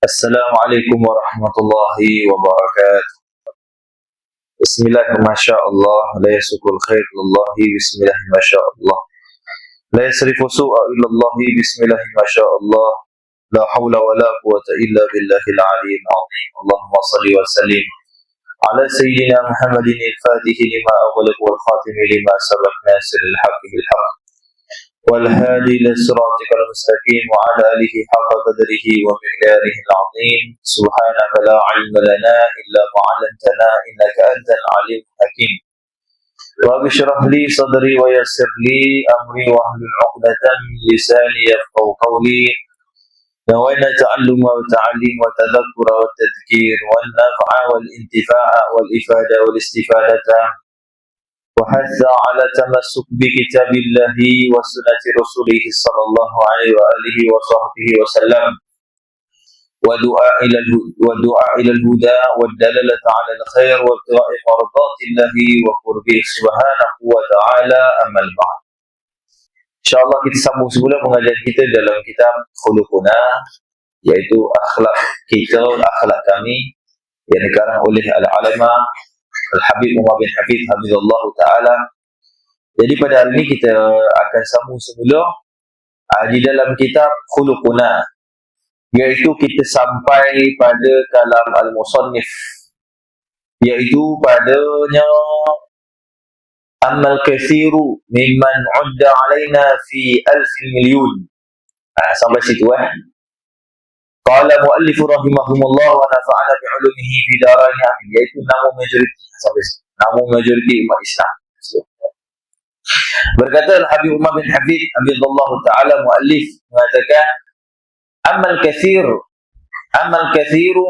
Assalamualaikum warahmatullahi wabarakatuh. Bismillahirrahmanirrahim. Masya Allah. La yasukul khair lillahi. Bismillahirrahmanirrahim. Masya Allah. La yasrifu su'a illallahi. Bismillahirrahmanirrahim. Masya Allah. La hawla wa la quwata illa billahil aliyyil azim. Allahumma salli wa sallim ala sayyidina Muhammadin al-fatihi lima aghlaq wal khatimi lima sabaq nasiril haqqi bil haqq والهادي إلى صراطك المستقيم وعلى آله حق قدره ومقداره العظيم. سبحانك لا علم لنا إلا ما علمتنا إنك أنت العليم الحكيم. رب اشرح لي صدري ويسر لي أمري واحلل عقدة من لساني يفقهوا قولي. نوينا تعلم وتعليم وتذكر والتذكير والنفع والانتفاع والإفادة والاستفادة وحث على تمسك بكتاب الله وسنة رسوله صلى الله عليه وآله وصحبه وسلم ودعاء إلى الهدى والدلالة على الخير وابتغاء مرضات الله وقربه سبحانه وتعالى. أما بعد, InsyaAllah kita sambung semula pengajian kita dalam kitab Khuluquna, yaitu akhlak kita, akhlak kami, yang dikarang oleh Al-Alama Al-Habib Umar bin Hafidh Hafizallahu Ta'ala. Jadi pada hari ini kita akan sambung semula di dalam kitab Khuluquna, iaitu kita sampai pada kalam Al-Musannif, iaitu padanya Amal kathiru mimman udda alaina fi alfil milyun. Sampai situ Qala muallifu rahimahumullah wa nafa'ana bi'ulumihi fi darain amin, iaitu nama majoriti, sampai nama majoriti umat Islam. Berkata Al-Habib Umar bin Hafidh Hafizallahu Ta'ala, muallif mengatakan amal kathiru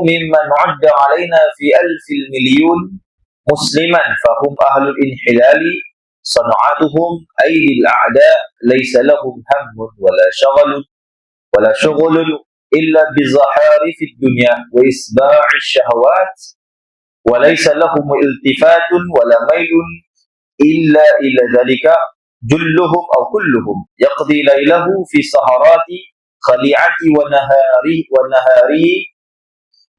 mimman udda alaina fi alfil milyun musliman fahum ahlul inhilali sana'atuhum aydil a'da laysa lahum hammun wala syughlun illa bizahari fid dunya wa isba'i syahawat wa laysa lahum iltifatun wala mailun illa ila dhalika julluhum aw kulluhum yaqdi laylahu fi saharati khali'ati wa nahari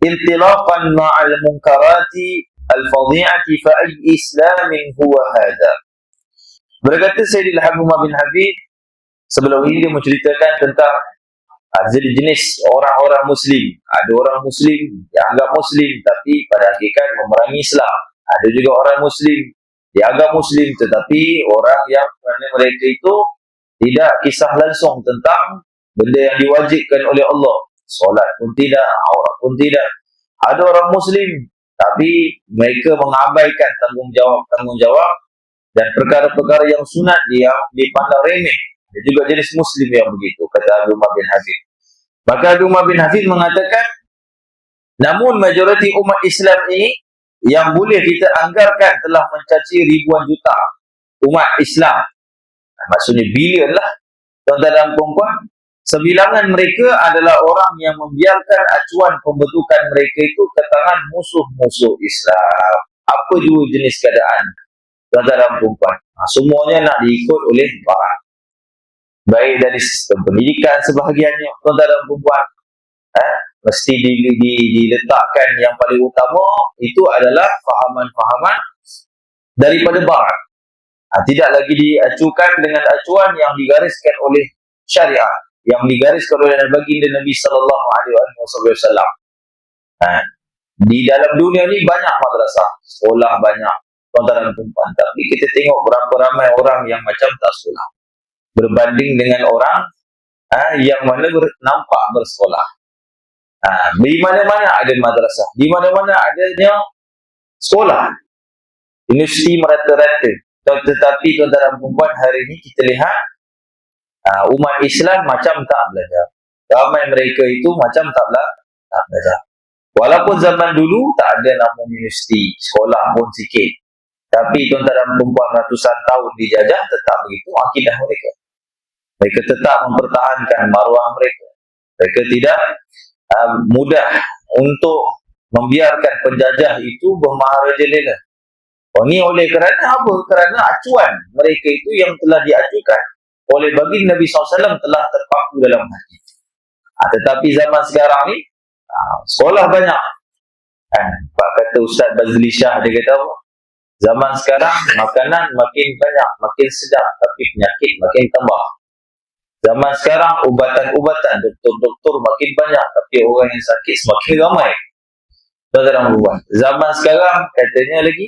intilaqan ma'al munkarati al-fadhi'ati fa ay islamin huwa hadha. Berkata Sayyidil Habib Umar bin Hafidh, sebelum ini dia menceritakan tentang jenis orang-orang Muslim. Ada orang Muslim yang anggap Muslim tapi pada hakikat memerangi Islam. Ada juga orang Muslim yang anggap Muslim tetapi orang yang mereka itu tidak kisah langsung tentang benda yang diwajibkan oleh Allah. Solat pun tidak, aurat pun tidak. Ada orang Muslim tapi mereka mengabaikan tanggungjawab dan perkara-perkara yang sunat dia dipandang remeh. Ada juga jenis Muslim yang begitu, kata Abu Umar bin Hafidh. Maka Abu Umar bin Hafidh mengatakan, namun majoriti umat Islam ini yang boleh kita anggarkan telah mencaci ribuan juta umat Islam. Maksudnya bilion lah, tuan-tuan dan puan-puan. Sebilangan mereka adalah orang yang membiarkan acuan pembentukan mereka itu ke tangan musuh-musuh Islam. Apa juga jenis keadaan, tuan-tuan dan puan-puan. Semuanya nak diikut oleh barat. Baik dari sistem pendidikan sebahagiannya, tuan-tuan dan puan-puan, mesti diletakkan yang paling utama itu adalah fahaman-fahaman daripada barat. Tidak lagi diacukan dengan acuan yang digariskan oleh syariat, yang digariskan oleh baginda Nabi sallallahu alaihi wasallam. Di dalam dunia ni banyak madrasah, sekolah banyak, tuan-tuan dan puan-puan, tapi kita tengok berapa ramai orang yang macam tak sekolah berbanding dengan orang yang mana nampak bersekolah. Di mana-mana ada madrasah, di mana-mana adanya sekolah, universiti merata-rata. Tetapi tuan-tuan dan puan-puan, hari ini kita lihat umat Islam macam tak belajar. Ramai mereka itu macam tak belajar. Walaupun zaman dulu tak ada nama universiti, sekolah pun sikit. Tapi tuan-tuan dan puan-puan, ratusan tahun dijajah, tetap begitu akidah mereka. Mereka tetap mempertahankan maruah mereka. Mereka tidak mudah untuk membiarkan penjajah itu bermaharajalela. Ini oleh kerana apa? Kerana acuan mereka itu yang telah diajukan oleh baginda Nabi SAW telah terpaku dalam hati. Tetapi zaman sekarang ni, Sekolah banyak. Kan? Pak kata Ustaz Bazli Shah, dia kata apa? Zaman sekarang makanan makin banyak, makin sedap, tapi penyakit makin tambah. Zaman sekarang ubatan-ubatan, doktor-doktor makin banyak, tapi orang yang sakit semakin ramai. Tuan-tuan dan zaman sekarang katanya lagi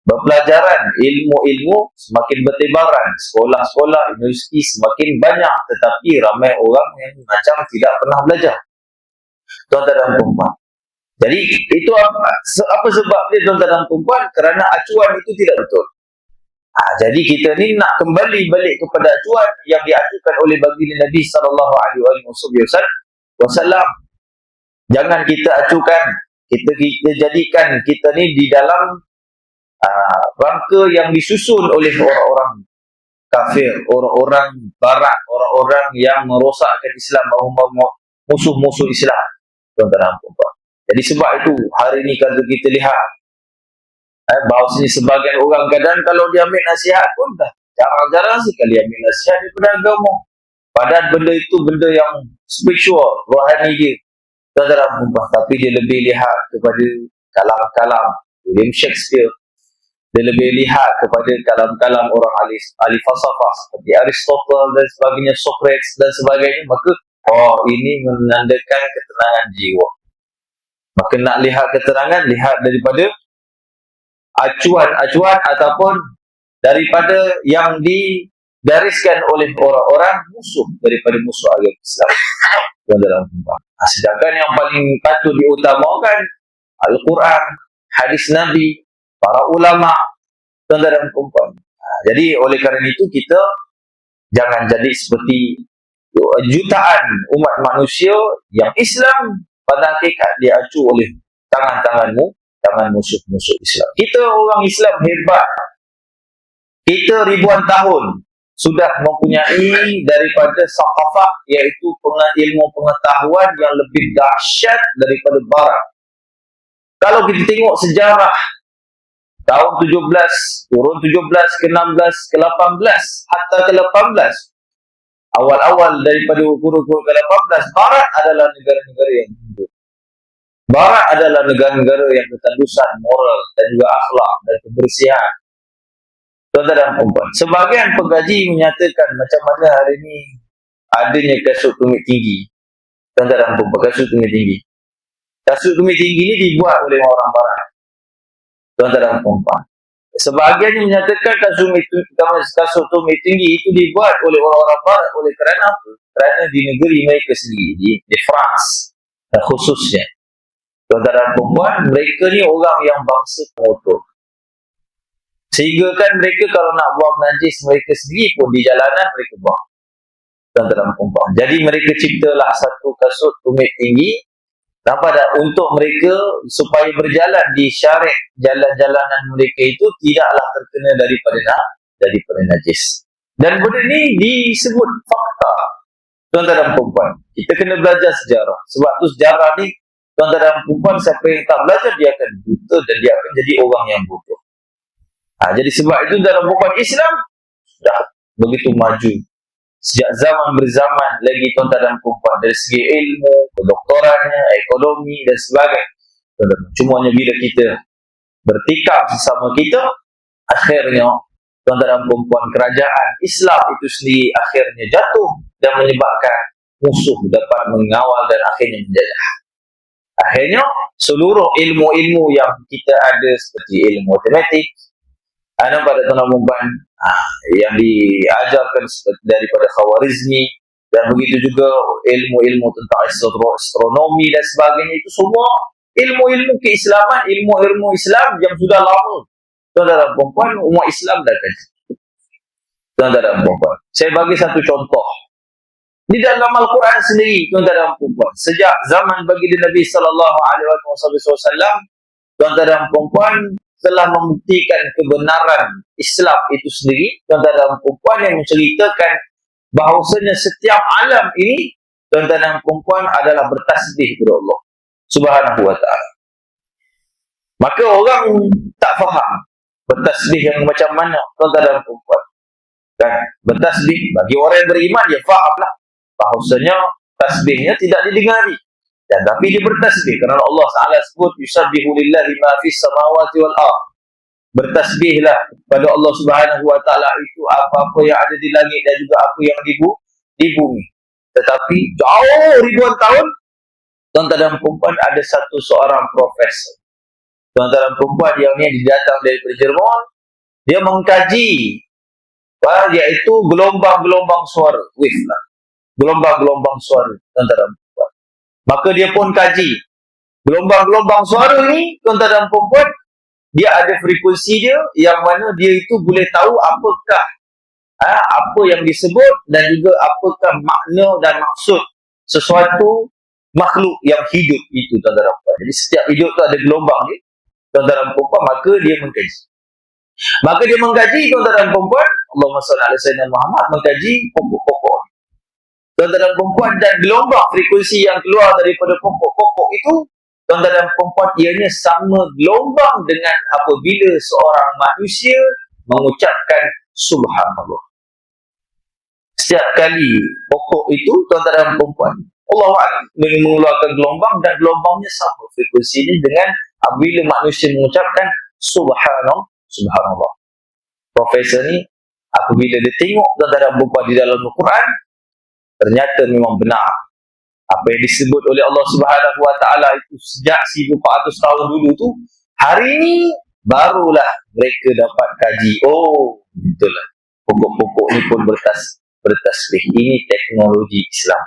berpelajaran, ilmu-ilmu semakin bertebaran, sekolah-sekolah, universiti semakin banyak, tetapi ramai orang yang macam tidak pernah belajar. Tuan-tuan dan puan. Jadi itu apa sebab dia, tuan-tuan dan puan? Kerana acuan itu tidak betul. Jadi kita ni nak kembali balik kepada acuan yang diacukan oleh baginda Nabi sallallahu alaihi wasallam. Jangan kita acukan, kita jadikan kita ni di dalam rangka yang disusun oleh orang-orang kafir, orang-orang barat, orang-orang yang merosakkan Islam, musuh-musuh Islam. Tuan-tuan dan puan. Jadi sebab itu hari ini kalau kita lihat bahawa sini sebagian orang kadang kalau dia ambil nasihat pun dah jarang-jarang sekali ambil nasihat daripada agama. Padahal benda itu benda yang spiritual, rohani dia. Tuan-tuan dan puan, tapi dia lebih lihat kepada kalam-kalam William Shakespeare. Dia lebih lihat kepada kalam-kalam orang ahli falsafah seperti Aristotle dan sebagainya, Socrates dan sebagainya. Maka ini menandakan ketenangan jiwa. Maka nak lihat keterangan, lihat daripada acuan-acuan ataupun daripada yang digariskan oleh orang-orang musuh daripada musuh agama Islam. Sedangkan yang paling patut diutamakan Al-Quran, hadis Nabi, para ulama, tuan-tuan dan puan. Jadi oleh kerana itu kita jangan jadi seperti jutaan umat manusia yang Islam pada hakikat diacu oleh tangan-tanganmu, tangan musuh-musuh Islam. Kita orang Islam hebat. Kita ribuan tahun sudah mempunyai daripada saqafah, iaitu ilmu pengetahuan yang lebih dahsyat daripada barat. Kalau kita tengok sejarah tahun 17, turun 17 ke 16 ke 18 hatta ke 18, awal-awal daripada ukur-ukur ke 18, barat adalah negara-negara yang hidup. Barat adalah negara-negara yang ketandusan moral dan juga akhlak dan kebersihan. Tuan-tuan dan puan, sebahagian pengkaji menyatakan macam mana hari ini adanya kasut tumit tinggi. Tuan-tuan dan puan, kasut tumit tinggi. Kasut tumit tinggi ini dibuat oleh orang barat. Tuan-tuan dan puan, sebahagiannya menyatakan kasut tumit tinggi itu dibuat oleh orang-orang barat. Oleh kerana apa? Kerana di negeri mereka sendiri, di France khususnya, tuan-tuan dan puan, mereka ni orang yang bangsa pengotor. Sehingga kan mereka kalau nak buang najis mereka sendiri pun di jalanan mereka buang. Tuan-tuan dan puan. Jadi mereka ciptalah satu kasut tumit tinggi. Nampak tak? Untuk mereka supaya berjalan di syariat jalan-jalanan mereka itu tidaklah terkena daripada najis. Dan benda ni disebut fakta. Tuan-tuan dan puan, kita kena belajar sejarah. Sebab tu sejarah ni, tuan-tuan dan puan, siapa yang tak belajar dia akan buta dan dia akan jadi orang yang bodoh. Jadi sebab itu dalam bukan Islam dah begitu maju sejak zaman berzaman lagi, tuan-tuan dan puan, dari segi ilmu, kedoktorannya, ekonomi dan sebagainya. Cumanya bila kita bertikam sesama kita, akhirnya tuan-tuan dan puan, kerajaan Islam itu sendiri akhirnya jatuh dan menyebabkan musuh dapat mengawal dan akhirnya menjajah. Akhirnya seluruh ilmu-ilmu yang kita ada seperti ilmu matematik, pada tuan-tuan dan puan, yang diajarkan daripada Khawarizmi, dan begitu juga ilmu-ilmu tentang astronomi dan sebagainya, itu semua ilmu-ilmu keislaman, ilmu-ilmu Islam yang sudah lama. Tuan-tuan dan puan, umat Islam dah kaji. Tuan-tuan dan puan, saya bagi satu contoh. Di dalam Al-Quran sendiri, tuan-tuan dan puan, sejak zaman baginda Nabi sallallahu alaihi wasallam, tuan-tuan dan puan, telah membuktikan kebenaran Islam itu sendiri. Tuan-tuan dan puan, yang menceritakan bahawasanya setiap alam ini, tuan-tuan dan puan, adalah bertasbih kepada Allah Subhanahu wa ta'ala. Maka orang tak faham bertasbih yang macam mana, tuan-tuan dan puan. Kan? Bertasbih bagi orang yang beriman, dia fahamlah bahawasanya tasbihnya tidak didengari. Dan tapi dia bertasbih kerana Allah Taala sebut yusabbihu lillahi ma fis samawati wal ard. Bertasbihlah pada Allah Subhanahu wa taala itu apa-apa yang ada di langit dan juga apa yang di bumi. Tetapi jauh ribuan tahun, tuan-tuan dan puan ada seorang profesor. Tuan-tuan dan puan yang ni datang dari Jerman, dia mengkaji iaitu gelombang-gelombang suara, wave lah. Gelombang-gelombang suara, tuan-tuan dan puan. Maka dia pun kaji gelombang-gelombang suara ni, tuan-tuan dan puan, dia ada frekuensi dia yang mana dia itu boleh tahu apakah apa yang disebut dan juga apakah makna dan maksud sesuatu makhluk yang hidup itu, tuan-tuan dan puan. Jadi setiap hidup tu ada gelombang ni, tuan-tuan dan puan, maka dia mengkaji. Tuan-tuan dan puan, Allahumma salli ala sayyidina Muhammad, mengkaji pokok-pokok. Tuan-tuan dan puan, dan gelombang frekuensi yang keluar daripada pokok-pokok itu, tuan-tuan dan puan, ianya sama gelombang dengan apabila seorang manusia mengucapkan subhanallah. Setiap kali pokok itu, tuan-tuan dan puan, Allah mengeluarkan gelombang dan gelombangnya sama frekuensinya dengan apabila manusia mengucapkan subhanallah. Profesor ni apabila dia tengok tuan-tuan dan puan di dalam Al-Quran, ternyata memang benar apa yang disebut oleh Allah Subhanahu wa taala itu sejak 1400 tahun dulu tu, hari ini barulah mereka dapat kaji. Oh, itulah pokok-pokok ni pun bertasbih. Ini teknologi Islam,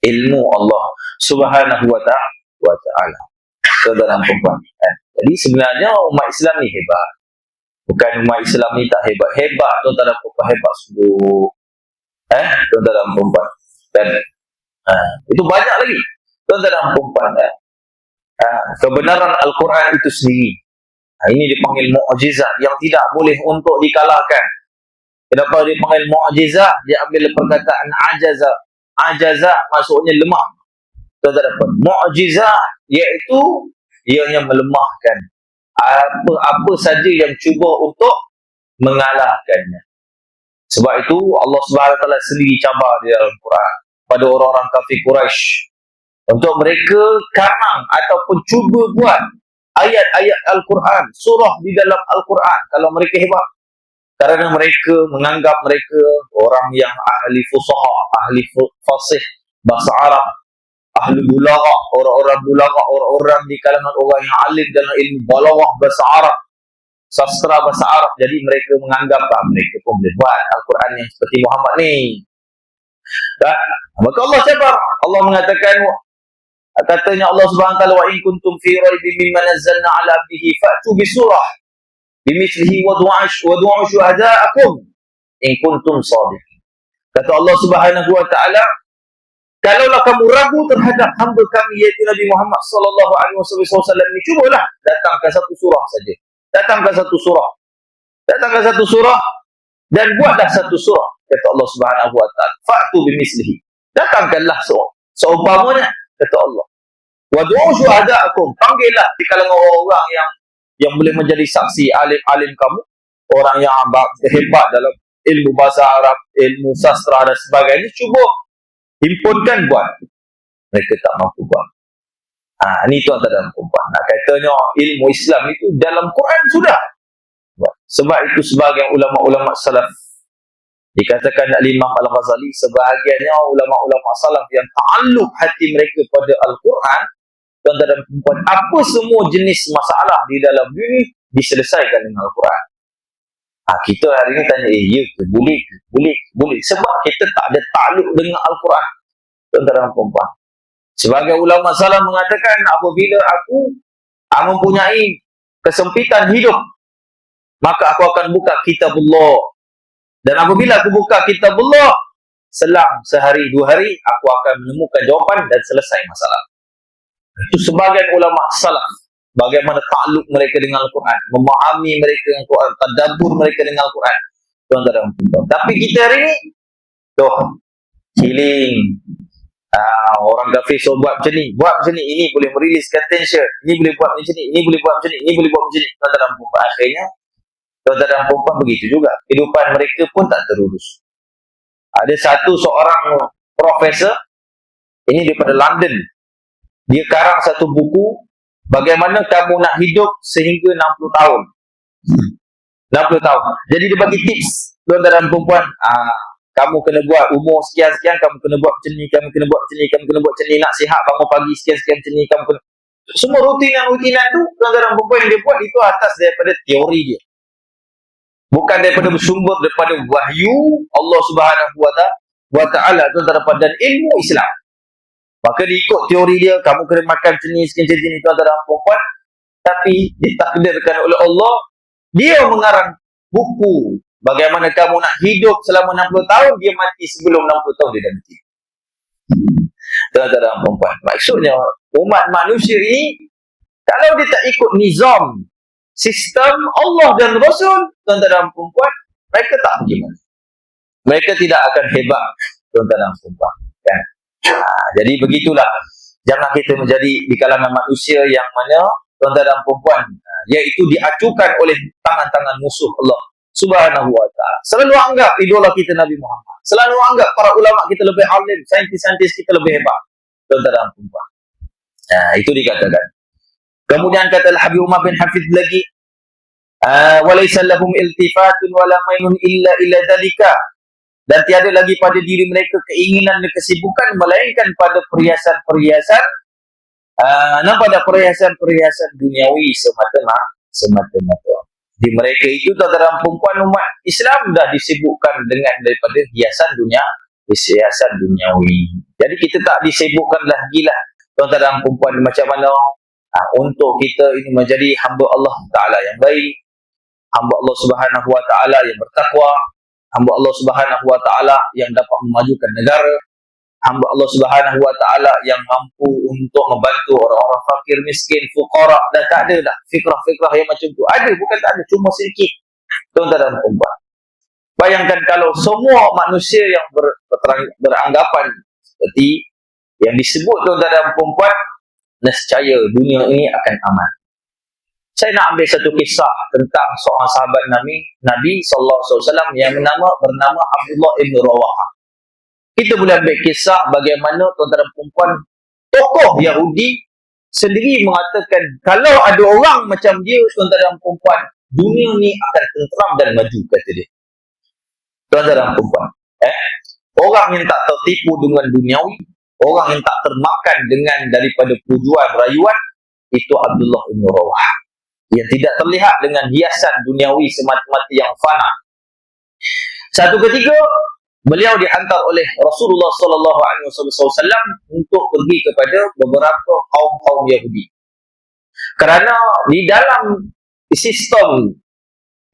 ilmu Allah Subhanahu wa taala. Saudara perempuan, jadi sebenarnya umat Islam ni hebat. Bukan umat Islam ni tak hebat. Hebat tuan-tuan dan puan, hebat sungguh. Tuan-tuan dan perempuan. Dan itu banyak lagi tuan-tuan dan puan. Kebenaran Al-Quran itu sendiri, ini dipanggil mukjizat yang tidak boleh untuk dikalahkan. Kenapa dipanggil mukjizat? Dia ambil perkataan ajaza maksudnya lemah. Tuan-tuan dan puan, mukjizat iaitu ianya melemahkan apa-apa saja yang cuba untuk mengalahkannya. Sebab itu Allah Subhanahu wa taala sendiri cabar di dalam Quran pada orang-orang kafir Quraisy untuk mereka karang ataupun cuba buat ayat-ayat Al-Quran, surah di dalam Al-Quran kalau mereka hebat. Kerana mereka menganggap mereka orang yang ahli fusaha, ahli fasih bahasa Arab, ahli bulaghah, orang-orang bulaghah, orang-orang di kalangan orang yang alim dalam ilmu balaghah bahasa Arab, sastra bahasa Arab. Jadi mereka menganggap mereka pun boleh buat Al-Quran yang seperti Muhammad ni. Maka Allah cabar. Allah mengatakan, katanya Allah Subhanahu wa taala, wa in kuntum fi raibin mimma nazzalna ala abdihi fa'tu bi surah bimithlihi wa du'u syuhada'akum in kuntum shadiqin. Kata Allah Subhanahu wa taala, kalaulah kamu ragu terhadap hamba kami iaitu Nabi Muhammad sallallahu alaihi wasallam ini, cubalah datangkan satu surah saja. Datangkan satu surah dan buatlah satu surah. Kata Allah Subhanahu wa taala, fa'tu bimislihi. Datangkanlah seumpamanya, kata Allah. Wa du'u syuhada'akum. Panggillah di kalangan orang yang boleh menjadi saksi, alim-alim kamu, orang yang hebat dalam ilmu bahasa Arab, ilmu sastra dan sebagainya, cuba himpunkan buat. Mereka tak mampu buat. Ini tuan-tuan dan puan. Katanya ilmu Islam itu dalam Quran sudah. Sebab itu sebahagian ulama-ulama salaf, dikatakan Imam Al-Ghazali, sebahagiannya ulama-ulama salaf yang ta'alluq hati mereka pada Al-Quran, tuan-tuan dan puan, apa semua jenis masalah di dalam dunia diselesaikan dengan Al-Quran. Kita hari ini tanya, ya ke? Boleh. Sebab kita tak ada ta'alluq dengan Al-Quran. Tuan-tuan dan puan, sebagai ulama salaf mengatakan, apabila aku mempunyai kesempitan hidup, maka aku akan buka kitabullah. Dan apabila aku buka kitabullah, selang sehari, 2 hari, aku akan menemukan jawapan dan selesai masalah. Itu sebagian ulama salaf, bagaimana ta'alluq mereka dengan Al-Quran, memahami mereka dengan Al-Quran, tadabbur mereka dengan Al-Quran. Tuan-tuan dan puan. Tapi kita hari ini, healing. Orang kafir so buat macam ni, ini boleh meriliskan tension, ini boleh buat macam ni, ini boleh buat macam ni, ini boleh buat macam ni. Tuan-tuan dan puan, akhirnya tuan-tuan dan puan begitu juga. Kehidupan mereka pun tak terurus. Ada seorang profesor, ini daripada London. Dia karang satu buku, bagaimana kamu nak hidup sehingga 60 tahun. 60 tahun. Jadi dia bagi tips, tuan-tuan dan puan-puan. Kamu kena buat umur sekian-sekian, kamu kena buat macam ni, kamu kena buat macam ni, kamu kena buat macam ni, nak sihat bangun pagi sekian-sekian macam ni, kamu kena... Semua rutinan-rutinan tu, tuan-tuan dan puan-puan yang dia buat, itu atas daripada teori dia. Bukan daripada bersumber daripada wahyu Allah Subhanahu wa Ta'ala, tuan-tuan dan ilmu Islam. Maka dia ikut teori dia, kamu kena makan macam ni, sekian-sekian ni, tuan-tuan dan puan-puan. Tapi ditakdirkan oleh Allah, dia mengarang buku bagaimana kamu nak hidup selama 60 tahun, dia mati sebelum 60 tahun dia dah mati. Tuan-tuan dan puan-puan, maksudnya umat manusia ini, kalau dia tak ikut nizam, sistem Allah dan Rasul, tuan-tuan dan puan-puan, mereka tak pergi mana. Mereka tidak akan hebat, tuan-tuan dan puan-puan. Kan? Jadi begitulah. Jangan kita menjadi di kalangan manusia yang mana, tuan-tuan dan puan-puan, iaitu diacukan oleh tangan-tangan musuh Allah Subhanahu wa Ta'ala. Selalu anggap idola kita Nabi Muhammad. Selalu anggap para ulama kita lebih alim, saintis-saintis kita lebih hebat. Tuan-tuan dan puan-puan. Itu dikatakan. Kemudian kata Al-Habib Umar bin Hafidh lagi, walaysa lahum iltifatun wala mainun illa dzalika. Dan tiada lagi pada diri mereka keinginan dan kesibukan melainkan pada perhiasan-perhiasan pada perhiasan-perhiasan duniawi semata-mata. Di mereka itu tuan-tuan dan puan-puan umat Islam dah disibukkan dengan daripada hiasan duniawi. Jadi kita tak disibukkan lagi lah tuan-tuan dan puan-puan macam mana untuk kita ini menjadi hamba Allah Ta'ala yang baik, hamba Allah Subhanahu wa Ta'ala yang bertakwa, hamba Allah Subhanahu wa Ta'ala yang dapat memajukan negara, hamba Allah Subhanahu wa Ta'ala yang mampu untuk membantu orang-orang fakir, miskin, fuqara. Dan tak ada dah fikrah-fikrah yang macam tu. Ada, bukan tak ada, cuma sedikit. Tuan-tuan dan puan-puan, bayangkan kalau semua manusia yang beranggapan seperti yang disebut, tuan-tuan dan puan-puan, nescaya dunia ini akan aman. Saya nak ambil satu kisah tentang seorang sahabat Nabi SAW yang bernama Abdullah ibn Rawahah. Kita boleh ambil kisah bagaimana tuan-tuan dan puan-puan, tokoh Yahudi sendiri mengatakan kalau ada orang macam dia, tuan-tuan dan puan-puan, dunia ni akan tenteram dan maju, kata dia. Tuan-tuan dan puan-puan, orang yang tak tertipu dengan duniawi, orang yang tak termakan dengan daripada pujuan rayuan, itu Abdullah ibn Rawahah, yang tidak terlihat dengan hiasan duniawi semata-mata yang fana. Satu ketika beliau dihantar oleh Rasulullah SAW untuk pergi kepada beberapa kaum-kaum Yahudi. Kerana di dalam sistem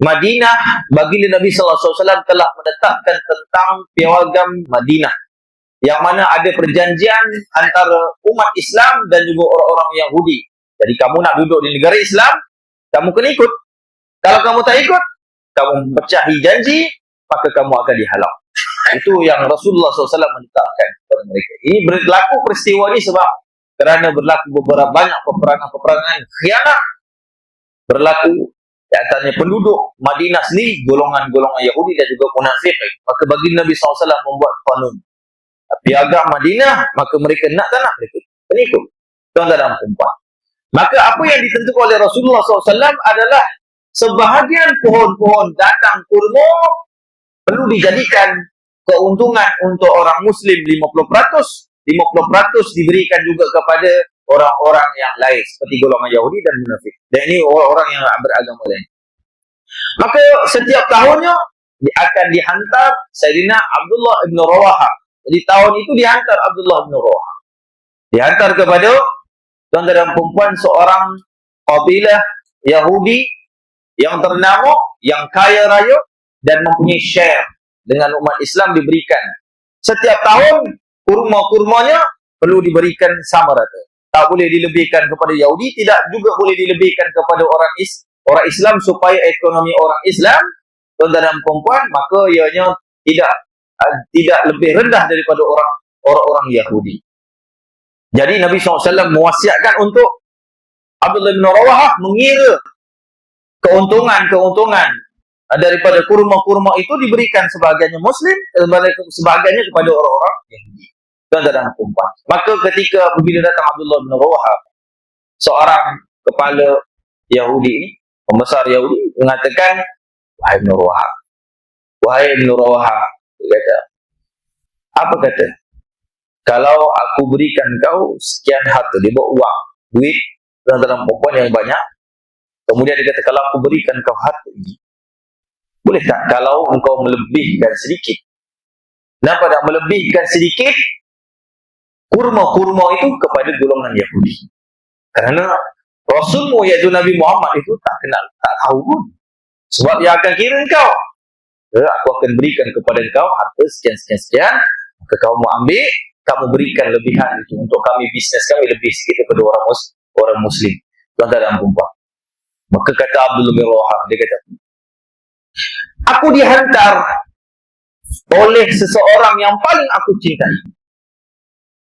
Madinah, baginda Nabi SAW telah menetapkan tentang piagam Madinah, yang mana ada perjanjian antara umat Islam dan juga orang-orang Yahudi. Jadi kamu nak duduk di negara Islam, kamu kena ikut. Kalau kamu tak ikut, kamu pecahi janji, maka kamu akan dihalau. Itu yang Rasulullah SAW menetapkan kepada mereka. Ini berlaku peristiwa ini sebab kerana berlaku beberapa banyak peperangan khianat berlaku di antaranya penduduk Madinah sendiri, golongan-golongan Yahudi dan juga munafik. Maka bagi Nabi SAW membuat kanun piagam Madinah, maka mereka nak tak nak mereka ikut. Tuan-tuan dan puan-puan, maka apa yang ditentukan oleh Rasulullah SAW adalah sebahagian pohon-pohon dadang kurma perlu dijadikan keuntungan untuk orang Muslim 50%, 50% diberikan juga kepada orang-orang yang lain seperti golongan Yahudi dan munafik. Dan ini orang-orang yang beragama lain. Maka setiap tahunnya akan dihantar Sayyidina Abdullah ibn Rawahah. Jadi tahun itu dihantar Abdullah ibn Rawahah. Dihantar kepada tuan-tuan dan perempuan seorang kabilah Yahudi yang ternama, yang kaya raya dan mempunyai share dengan umat Islam diberikan. Setiap tahun kurma-kurmanya perlu diberikan sama rata. Tak boleh dilebihkan kepada Yahudi, tidak juga boleh dilebihkan kepada orang Islam supaya ekonomi orang Islam, tuan-tuan dan perempuan, maka ianya tidak lebih rendah daripada orang Yahudi. Jadi Nabi SAW mewasiatkan untuk Abdullah bin Rawahah mengira keuntungan daripada kurma-kurma itu diberikan sebahagiannya Muslim, sebahagiannya kepada orang-orang Yahudi. tuan-tuan dan puan. Maka ketika apabila datang Abdullah bin Rawahah, seorang kepala Yahudi ini, pembesar Yahudi, mengatakan, wahai bin Rawahah, wahai bin Rawahah, dia kata, apa kata? Kalau aku berikan kau sekian harta, dia bawa uang, duit, tuan-tuan dan puan yang banyak. Kemudian dia kata, kalau aku berikan kau harta ini, boleh tak kalau engkau melebihkan sedikit? Kenapa tak melebihkan sedikit kurma-kurma itu kepada golongan Yahudi? Kerana Rasulmu iaitu Nabi Muhammad itu tak kenal, tak tahu pun. Sebab dia akan kira engkau. Aku akan berikan kepada engkau harta sekian-sekian-sekian, maka kamu ambil, kamu berikan lebihan itu untuk kami, bisnes kami lebih sikit daripada orang Muslim. Tuan-tuan dan puan. Maka kata Abdullah bin Rawahah, dia kata, aku dihantar oleh seseorang yang paling aku cintai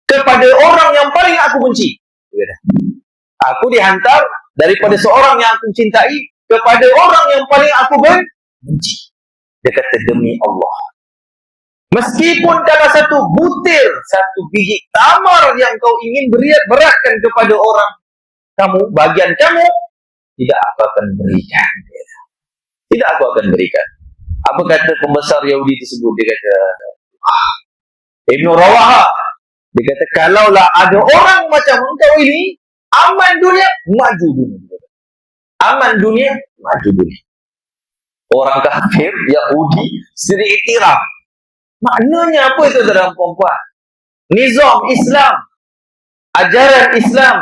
kepada orang yang paling aku benci. Dia kata, aku dihantar daripada seorang yang aku cintai kepada orang yang paling aku benci. Dia kata, demi Allah, meskipun dalam satu butir, satu biji tamar yang kau ingin beratkan kepada orang kamu, bagian kamu, tidak aku akan berikan. Tidak aku akan berikan. Apa kata pembesar Yahudi tersebut? Dia kata, Ibn Rawahah, dia kata, kalaulah ada orang macam engkau ini, aman dunia, maju dunia. Aman dunia, maju dunia. Orang kafir, Yahudi, sendiri iktiraf. Maknanya apa itu dalam perempuan? Nizam Islam, ajaran Islam,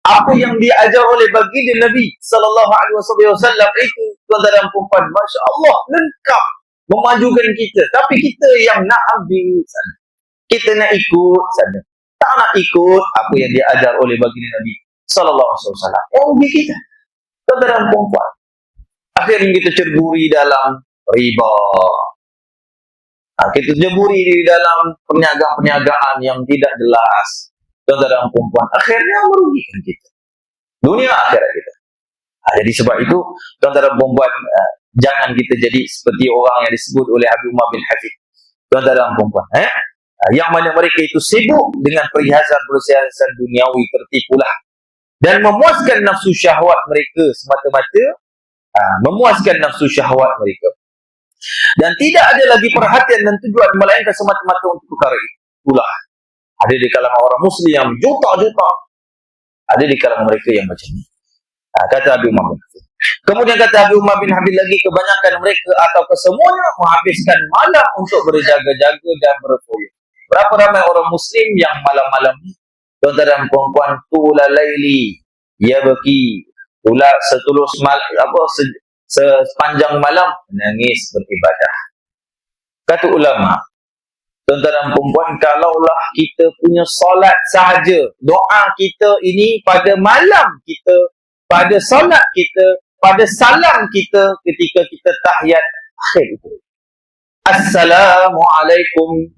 apa yang diajar oleh baginda Nabi sallallahu alaihi wasallam itu, tuan-tuan dan puan, masya-Allah, lengkap memajukan kita. Tapi kita yang nak ambil sana, kita nak ikut sana, tak nak ikut apa yang diajar oleh baginda Nabi sallallahu alaihi wasallam. Rugi kita, tuan-tuan dan puan. Akhirnya kita cerburi dalam riba. Kita cerburi di dalam perniagaan-perniagaan yang tidak jelas. Tuan-tuan dan puan, akhirnya merugikan kita, dunia akhirat kita. Jadi sebab itu, tuan-tuan dan puan, jangan kita jadi seperti orang yang disebut oleh Habib Umar bin Hafid. Tuan-tuan dan puan, yang mana mereka itu sibuk dengan perhiasan-perhiasan duniawi, tertipulah, dan memuaskan nafsu syahwat mereka semata-mata, memuaskan nafsu syahwat mereka, dan tidak ada lagi perhatian dan tujuan melainkan semata-mata untuk perkara itulah. Ada di kalangan orang Muslim yang juta-juta, ada di kalangan mereka yang macam ni. Kata Habib Umar bin Hafid. Kemudian kata Habib Umar bin Hafid lagi, kebanyakan mereka atau kesemuanya menghabiskan malam untuk berjaga-jaga dan berfoya. Berapa ramai orang Muslim yang malam-malam, tuan-tuan dan puan-puan, tula laili, ya baki, tula setulus malam, sepanjang malam menangis beribadah. Kata ulama, tuan-tuan dan puan-puan, kalaulah kita punya solat sahaja, doa kita ini pada malam kita, pada solat kita, pada salam kita ketika kita tahiyat akhir itu, Assalamualaikum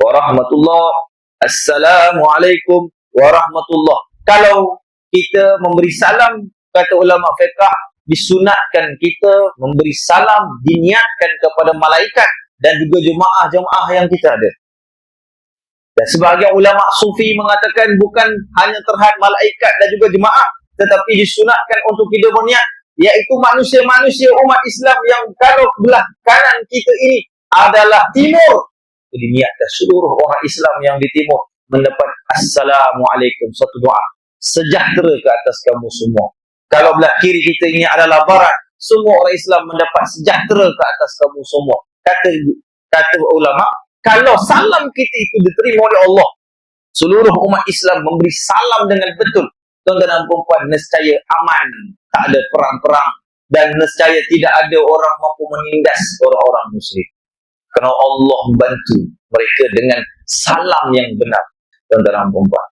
warahmatullahi, Assalamualaikum warahmatullahi. Kalau kita memberi salam, kata ulama fiqh, disunatkan kita memberi salam, diniatkan kepada malaikat dan juga jemaah-jemaah yang kita ada. Dan sebahagian ulama sufi mengatakan bukan hanya terhad malaikat dan juga jemaah, tetapi disunatkan untuk kita berniat, iaitu manusia-manusia umat Islam yang kalau belah kanan kita ini adalah timur, diniatkan seluruh orang Islam yang di timur mendapat Assalamualaikum, satu doa sejahtera ke atas kamu semua. Kalau belah kiri kita ini adalah barat, semua orang Islam mendapat sejahtera ke atas kamu semua. Kata ulama, kalau salam kita itu diterima oleh Allah, seluruh umat Islam memberi salam dengan betul, tuan-tuan dan puan, nescaya aman, tak ada perang-perang, dan nescaya tidak ada orang mampu menindas orang-orang Muslim. Kerana Allah membantu mereka dengan salam yang benar, tuan-tuan dan puan.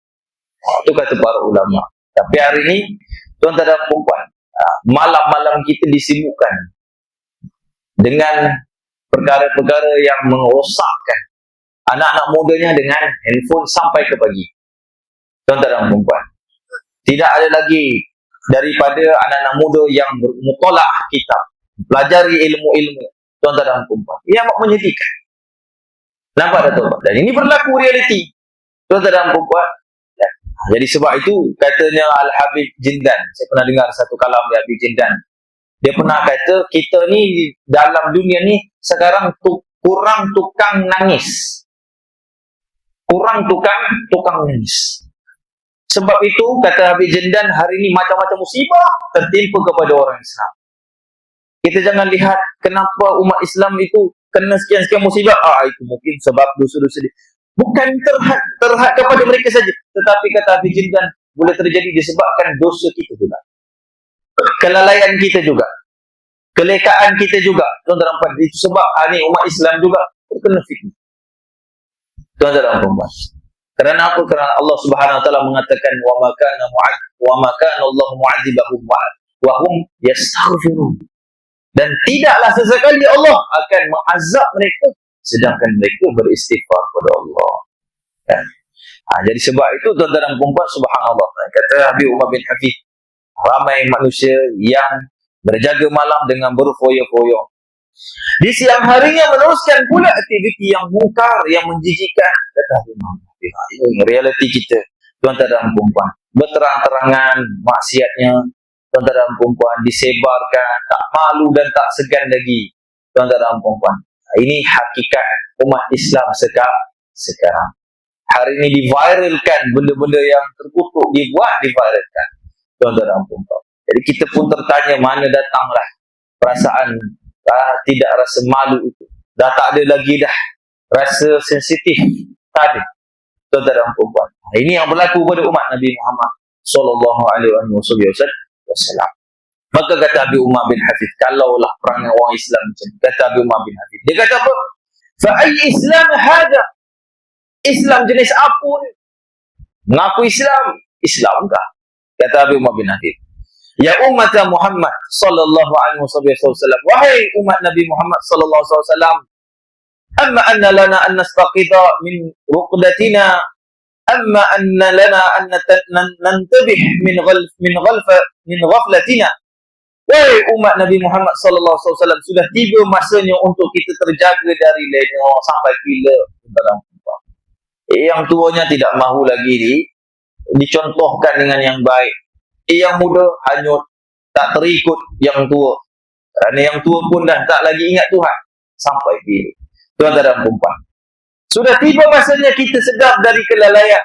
Itu kata para ulama. Tapi hari ini, tuan-tuan dan puan, malam-malam kita disibukkan dengan perkara-perkara yang merosakkan anak-anak mudanya dengan handphone sampai ke pagi. Tuan-tuan dan puan, tidak ada lagi daripada anak-anak muda yang bermutalaah kitab, pelajari ilmu-ilmu. Tuan-tuan dan puan, ia amat menyedihkan. Nampak tak tuan? Dan ini berlaku realiti. Tuan-tuan dan puan. Jadi sebab itu katanya Al-Habib Jindan. Saya pernah dengar satu kalam dari Habib Jindan. Dia pernah kata kita ni dalam dunia ni sekarang kurang tukang nangis. Kurang tukang nangis. Sebab itu kata Habib Jindan hari ini macam-macam musibah tertimpa kepada orang Islam. Kita jangan lihat kenapa umat Islam itu kena sekian-sekian musibah. Itu mungkin sebab dosa-dosa dia. Bukan terhad kepada mereka saja, tetapi kata Habib Jindan boleh terjadi disebabkan dosa kita juga, kelalaian kita juga, kelekaan kita juga. Tuan-tuan dan puan, itu sebab ni umat Islam juga terkena fitnah. Tuan-tuan dan puan, kerana apa? Kerana Allah Subhanahu Wa Taala mengatakan wa ma kana Allah mu'adzibahum wa hum yastaghfirun. Dan tidaklah sesekali Allah akan mengazab mereka sedangkan mereka beristighfar kepada Allah. Kan? Jadi sebab itu tuan-tuan dan puan, subhanallah, kata Habib Umar bin Hafid, ramai manusia yang berjaga malam dengan berfoya-foya, di siang harinya meneruskan pula aktiviti yang mungkar, yang menjijikkan. Kata Habib Umar bin Hafid, ini realiti kita tuan-tuan dan puan. Berterang-terangan maksiatnya tuan-tuan dan puan, disebarkan, tak malu dan tak segan lagi tuan-tuan dan puan. Ini hakikat umat Islam sekarang. Hari ini diviralkan benda-benda yang terkutuk, diviralkan. Tuan-tuan dan puan. Jadi kita pun tertanya mana datanglah perasaan tidak rasa malu itu. Dah tak ada lagi dah rasa sensitif. Tak ada. Tuan-tuan dan puan. Ini yang berlaku pada umat Nabi Muhammad sallallahu alaihi wasallam. Maka kata Habib Umar bin Hafid, kalaulah perangai orang Islam macam ni, kata Habib Umar bin Hafid, dia kata apa? Fa'ay Islam hada. Islam jenis apa ni? Mengaku Islam kah? Kata Habib Umar bin Hafid, ya umat Muhammad sallallahu alaihi wasallam, wahai umat Nabi Muhammad sallallahu alaihi wasallam, amma anna lana an nastaqida min ruqdatina, amma anna lana an nantabih min ghaflatina. Wahai umat Nabi Muhammad sallallahu alaihi wasallam, sudah tiba masanya untuk kita terjaga dari lena. Sampai bila? Yang tuanya tidak mahu lagi dicontohkan dengan yang baik. Yang muda hanyut, tak terikut yang tua. Kerana yang tua pun dah tak lagi ingat Tuhan. Sampai bila? Tuan-tuan dan puan, sudah tiba masanya kita sedar dari kelalaian.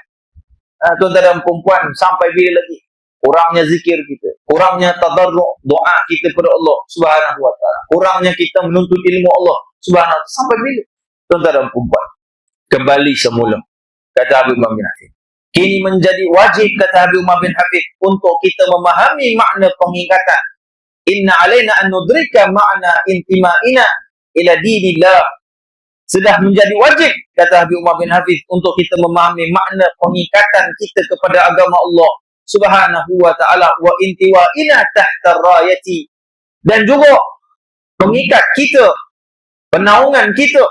Tuan-tuan dan puan, sampai bila lagi? Kurangnya zikir kita, kurangnya tadarru' doa kita kepada Allah Subhanahu Wa Taala, kurangnya kita menuntut ilmu Allah Subhanahu Wa Taala. Sampai bila? Tuan-tuan dan puan, kembali semula. Kata Habib Umar bin Hafid, kini menjadi wajib, kata Habib Umar bin Hafid, untuk kita memahami makna pengingatan. Inna alaina an nudrika makna intima'ina ila dinillah. Sudah menjadi wajib, kata Habib Umar bin Hafid, untuk kita memahami makna pengikatan kita kepada agama Allah Subhanahu Wa Taala, wa intiwa'ina tahta rayati, dan juga mengikat kita, penaungan kita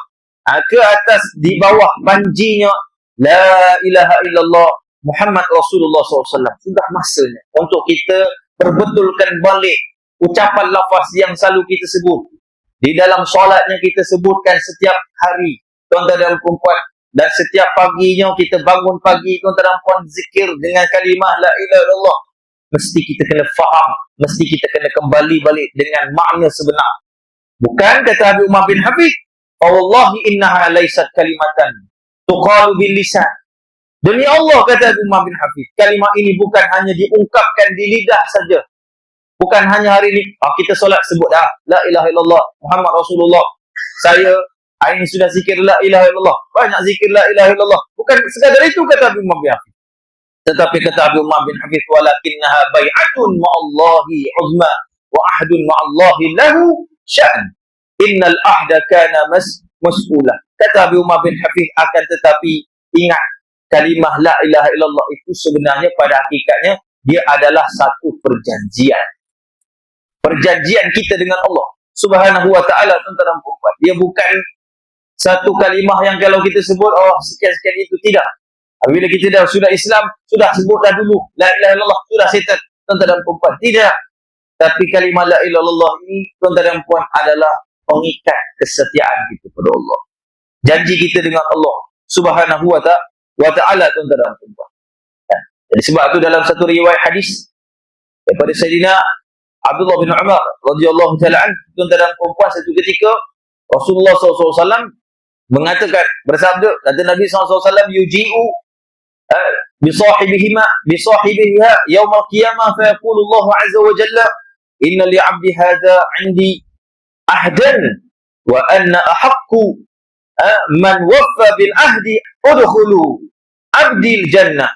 ke atas, di bawah panjinya la ilaha illallah Muhammad Rasulullah SAW. Sudah masanya untuk kita perbetulkan balik ucapan lafaz yang selalu kita sebut di dalam solatnya, kita sebutkan setiap hari, tuan-tuan dan puan. Dan setiap paginya kita bangun pagi, tuan-tuan dan puan, zikir dengan kalimah la ilaha illallah. Mesti kita kena faham, mesti kita kena kembali balik dengan makna sebenar. Bukan, kata Habib Umar bin Hafid, wallahi innaha laysat kalimatan tuqalu bil lisan. Demi Allah, kata Habib Umar bin Hafid, kalimah ini bukan hanya diungkapkan di lidah saja. Bukan hanya hari ini kita solat sebut dah la ilaha illallah Muhammad Rasulullah, saya ini sudah zikir la ilaha illallah, banyak zikir la ilaha illallah. Bukan sekadar itu, kata Habib Umar bin Hafid. Tetapi kata Habib Umar bin Hafid, walakinnaha bai'atun ma'allahi uzma wa ahdun ma'allahi lahu sya'n. Innal ahda kana mas'ula. Kata Habib Umar bin Hafid, akan tetapi ingat, kalimah la ilaha illallah itu sebenarnya pada hakikatnya dia adalah satu perjanjian. Perjanjian kita dengan Allah Subhanahu Wa Taala, tuan-tuan dan puan. Dia bukan satu kalimah yang kalau kita sebut sekian-sekian itu, tidak. Bila kita sudah Islam, sudah sebutlah dulu la ilaha illallah, sudah settle, tuan-tuan dan puan. Tidak. Tapi kalimah la ilaha illallah ini, tuan-tuan dan puan, adalah pengikat kesetiaan kita kepada Allah. janji kita dengan Allah Subhanahu wa ta'ala, tuan-tuan dan puan-puan. Jadi sebab itu dalam satu riwayat hadis daripada Sayyidina Abdullah bin Umar radhiyallahu ta'ala anhu, tuan-tuan dan puan-puan, satu ketika Rasulullah SAW mengatakan, bersabda, kata Nabi SAW, yuji'u bisahibiha yawmal qiyamah fa yaqulu Allah azza wa jalla inna li 'abdi hadha 'indi ahdan wa anna ahaqqu man waffa bil ahdi udkhulu 'abdil jannah.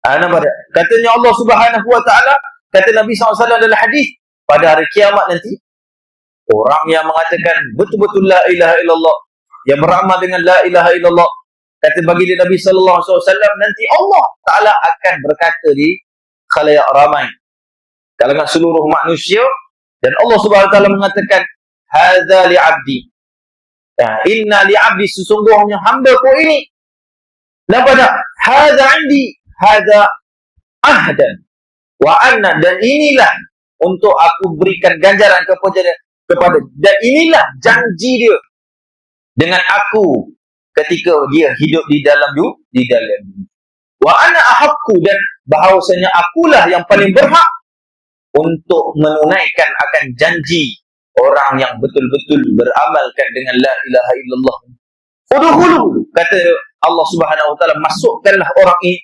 Katanya Allah Subhanahu wa ta'ala, kata Nabi SAW dalam hadis, pada hari kiamat nanti orang yang mengatakan betul-betul la ilaha illallah, yang beramal dengan la ilaha illallah, kata bagi Nabi sallallahu alaihi wasallam, nanti Allah Taala akan berkata di khalayak ramai, kalangan seluruh manusia, dan Allah Subhanahu wa taala mengatakan, hadza li 'abdi. Inna li 'abdi, sesungguhnya hamba-Ku ini. Lafaz hadza 'indi, hadza ahdan wa anna, dan inilah untuk aku berikan ganjaran kepada, dan inilah janji dia dengan aku ketika dia hidup di dalam dunia. Wa ana ahaqqu, dan bahawasanya akulah yang paling berhak untuk menunaikan akan janji orang yang betul-betul beramalkan dengan la ilaha illallah. Udkhulu, kata Allah Subhanahu wa taala, masukkanlah orang ini.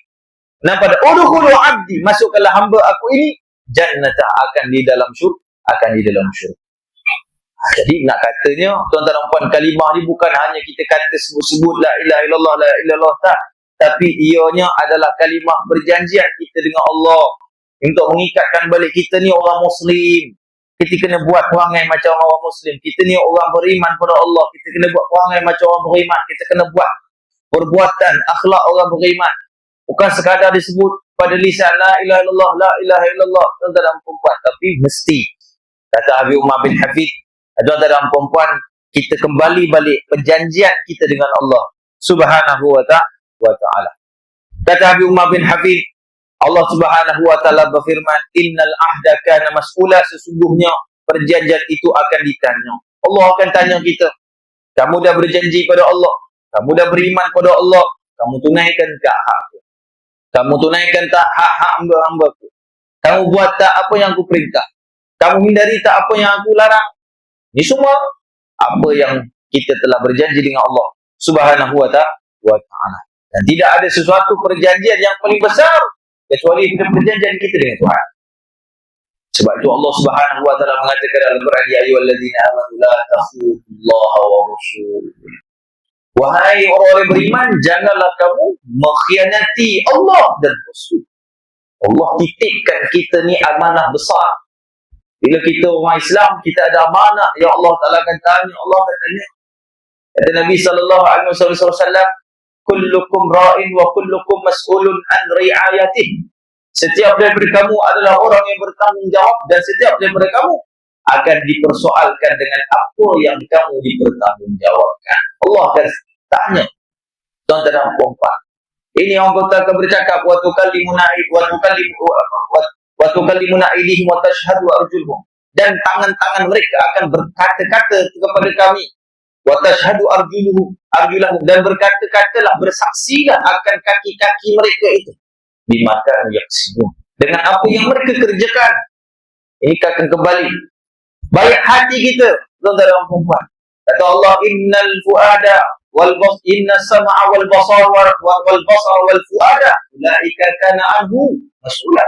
Pada udkhulu 'abdi, masukkanlah hamba aku ini jannata, akan di dalam syurga. Jadi nak katanya, tuan-tuan dan puan, kalimah ni bukan hanya kita kata sebut-sebut la ilaha illallah, la ilaha illallah, tak. Tapi ianya adalah kalimah perjanjian kita dengan Allah untuk mengikatkan balik kita ni orang Muslim. Kita kena buat perangai macam orang Muslim. Kita ni orang beriman pada Allah. Kita kena buat perangai macam orang beriman. Kita kena buat perbuatan akhlak orang beriman. Bukan sekadar disebut pada lisan la ilaha illallah, la ilaha illallah, tuan-tuan dan puan, tapi mesti. Kata Habib Umar bin Hafid, tuan-tuan dan puan, kita kembali balik perjanjian kita dengan Allah Subhanahu wa ta'ala. Kata Habib Umar bin Hafid, Allah Subhanahu wa ta'ala berfirman, innal ahda kana mas'ula, sesungguhnya perjanjian itu akan ditanya. Allah akan tanya kita, kamu dah berjanji pada Allah, kamu dah beriman pada Allah, kamu tunaikan tak hak? Kamu tunaikan tak hak-hak hamba-hamba-Ku? Kamu buat tak apa yang Ku perintah? Kamu hindari tak apa yang Aku larang? Ini semua apa yang kita telah berjanji dengan Allah Subhanahu wa ta'ala. Dan tidak ada sesuatu perjanjian yang paling besar kecuali perjanjian kita dengan Tuhan. Sebab itu Allah Subhanahu wa ta'ala mengatakan dalam Quran, ya ayyuhallazina amanu la takhulullaha wa rasuluhu. Wahai orang-orang beriman, janganlah kamu mengkhianati Allah dan Rasul. Allah titipkan kita ni amanah besar. Bila kita orang Islam, kita ada amanah yang Allah Ta'ala akan tanya. Allah akan tanya. Kata Nabi SAW, kullukum ra'in wa kullukum mas'ulun an ri'ayatih. Setiap daripada kamu adalah orang yang bertanggungjawab, dan setiap daripada kamu akan dipersoalkan dengan apa yang kamu dipertanggungjawabkan. Allah akan tanya. Tuan-tuan dan puan-puan, ini orang kata akan bercakap, wa tukallimuna aydihim wa tashhadu arjuluhum, dan tangan-tangan mereka akan berkata-kata kepada kami, wa tashhadu arjuluhum, dan berkata-katalah, bersaksilah akan kaki-kaki mereka itu, bima kanu yaksibun, dengan apa yang mereka kerjakan. Ini akan kembali baik hati kita, tuan-tuan dan puan-puan. Kata Allah, innal fuada wal bas, inna sam'a wal basar wal fuada ulaika kana anhu mas'ula.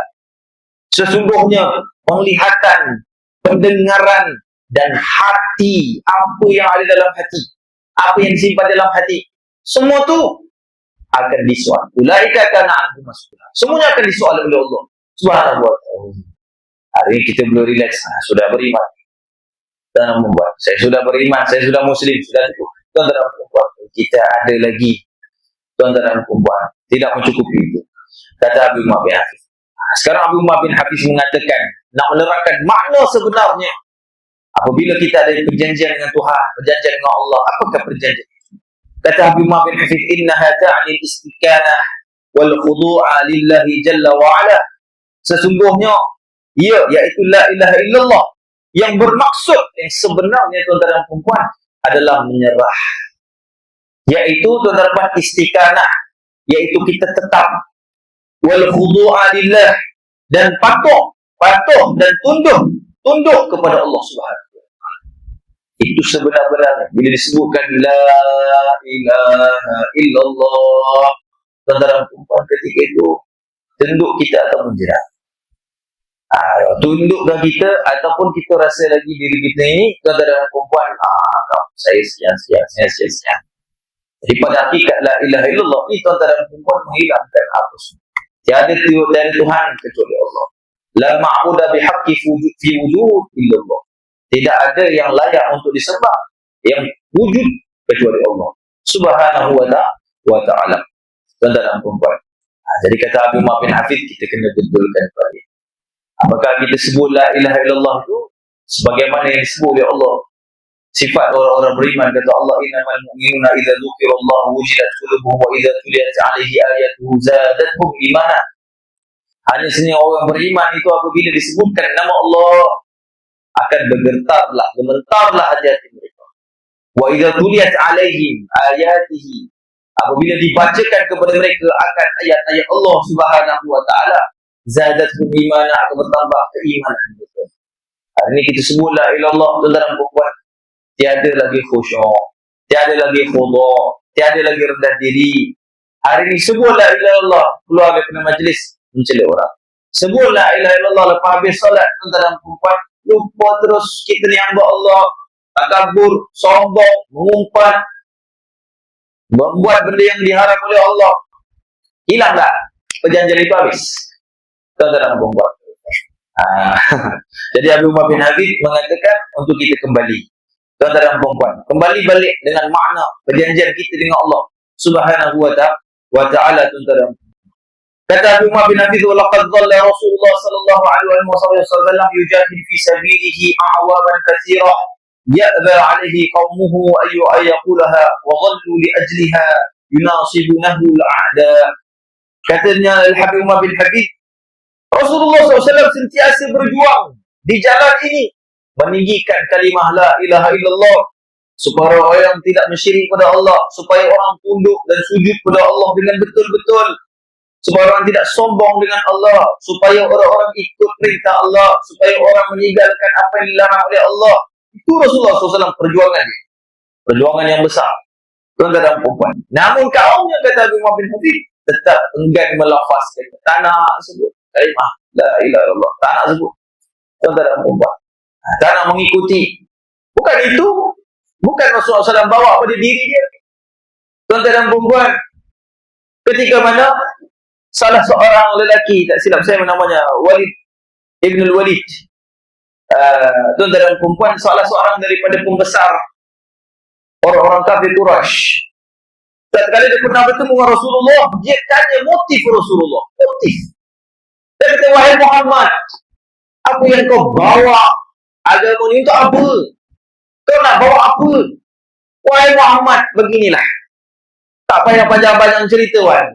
Sesungguhnya penglihatan, pendengaran, dan hati, apa yang ada dalam hati, apa yang disimpan dalam hati, semua tu akan disoal. Ulaika kana anhu mas'ula. Semuanya akan disoal oleh Allah Subhanahu wa ta'ala. Hari ini kita belum relax, sudah beriman. Dan membuat, saya sudah beriman, saya sudah Muslim, sudah itu. Tuan-tuan dan puan, kita ada lagi, tuan-tuan dan puan, tidak mencukupi itu. Kata Abu Umar bin Hafiz. Sekarang Abu Umar bin Hafiz mengatakan, nak menerangkan makna sebenarnya apabila kita ada perjanjian dengan Tuhan, perjanjian dengan Allah. Apakah perjanjian? Kata Abu Umar bin Hafiz, innaha ta'nil istiqanah wal khudu'a lillahi jalla wa ala. Sesungguhnya ia, iaitu la ilaha illallah, yang bermaksud, yang sebenarnya tuan-tuan dan puan, adalah menyerah. Iaitu tuan-tuan istiqanah, iaitu kita tetap wal khudu'a lillah, dan patuh dan tunduk kepada Allah Subhanahu wa taala. Itu sebenar-benarnya bila disebutkan la ilaha illallah, tuan-tuan ketika itu tunduk kita atau menjerat. Tundukkah kita ataupun kita rasa lagi diri kita ini tuan-tuan perempuan, saya sekian. Jadi pada hakikat la ilaha illallah ni tuan-tuan perempuan menghilangkan apa semua. Tiada Tuhan kecuali Allah. La ma'budu bihaqqi fi wujud illallah. Tidak ada yang layak untuk disembah yang wujud kecuali Allah Subhanahu wa ta'ala. Tuan-tuan perempuan. Jadi kata Abu Umar bin Hafid, kita kena betulkan balik. Apakah kita sebut la ilaha illallah itu sebagaimana yang disebut oleh Allah? Sifat orang-orang beriman, kata Allah, innamal mu'minuna idza dzukirallahu wajilat qulubuhum wa idza tuliyat 'alaihi ayatuhu zadatuhum imana. Hanya sini orang beriman itu apabila disebutkan nama Allah akan gementarlah hati-hati mereka. Wa idza tuliyat 'alaihim ayatihi, apabila dibacakan kepada mereka akan ayat-ayat Allah Subhanahu wa taala, zadatuhum imana, akan bertambah keimanan mereka. Hari ini kita sebut la ilaha illallah, tuan-tuan dan puan, tiada lagi khusyuk, tiada lagi khudu', tiada lagi rendah diri. Hari ini sebut la ilaha illallah, keluar daripada majlis mencela orang. Sebut la ilaha illallah, lepas habis solat, tuan-tuan dan puan, lupa terus kita ni hamba Allah, takabur, sombong, mengumpat, membuat benda yang diharam oleh Allah. Hilang tak perjanjian itu habis, tuan-tuan dan puan. Jadi Abu Umar bin Hafid mengatakan untuk kita kembali, tuan-tuan dan puan, kembali balik dengan makna perjanjian kita dengan Allah Subhanahu wa ta'ala, tuan-tuan dan puan. Kata Abu Umar bin Hafid, walaqad dhalla Rasulullah sallallahu alaihi wasallam yujahid fi sabilihi a'waman katsira ya'ba 'alaihi qaumuhu ayyaqulaha wa dhallu li ajliha yunasibunahu al-a'da. Katanya Al-Habib Umar bin Hafid, Rasulullah SAW sentiasa berjuang di jalan ini, meninggikan kalimah la ilaha illallah, supaya orang tidak mensyirik pada Allah, supaya orang tunduk dan sujud pada Allah dengan betul-betul, supaya orang tidak sombong dengan Allah, supaya orang-orang ikut perintah Allah, supaya orang meninggalkan apa yang dilarang oleh Allah. Itu Rasulullah SAW perjuangan yang besar, tuan-tuan dan puan. Namun kaumnya, kata Abu Umar bin Hafid, tetap enggan melafazkan, tak nak sebut kalimah la ilaha illallah, tak nak sebut, tuan-tuan dan puan, tak nak mengikuti. Bukan itu, bukan Rasulullah SAW bawa pada diri dia, tuan-tuan dan puan. Ketika mana salah seorang lelaki, tak silap saya namanya Walid Ibn al-Walid, tuan-tuan dan puan, salah seorang daripada pembesar orang-orang kafir Quraisy, tatkala dia pernah bertemu dengan Rasulullah, dia tanya motif Rasulullah, dia kata, wahai Muhammad, apa yang kau bawa agama ni untuk apa? Kau nak bawa apa? Wahai Muhammad, beginilah, tak payah panjang-panjang cerita, wahai.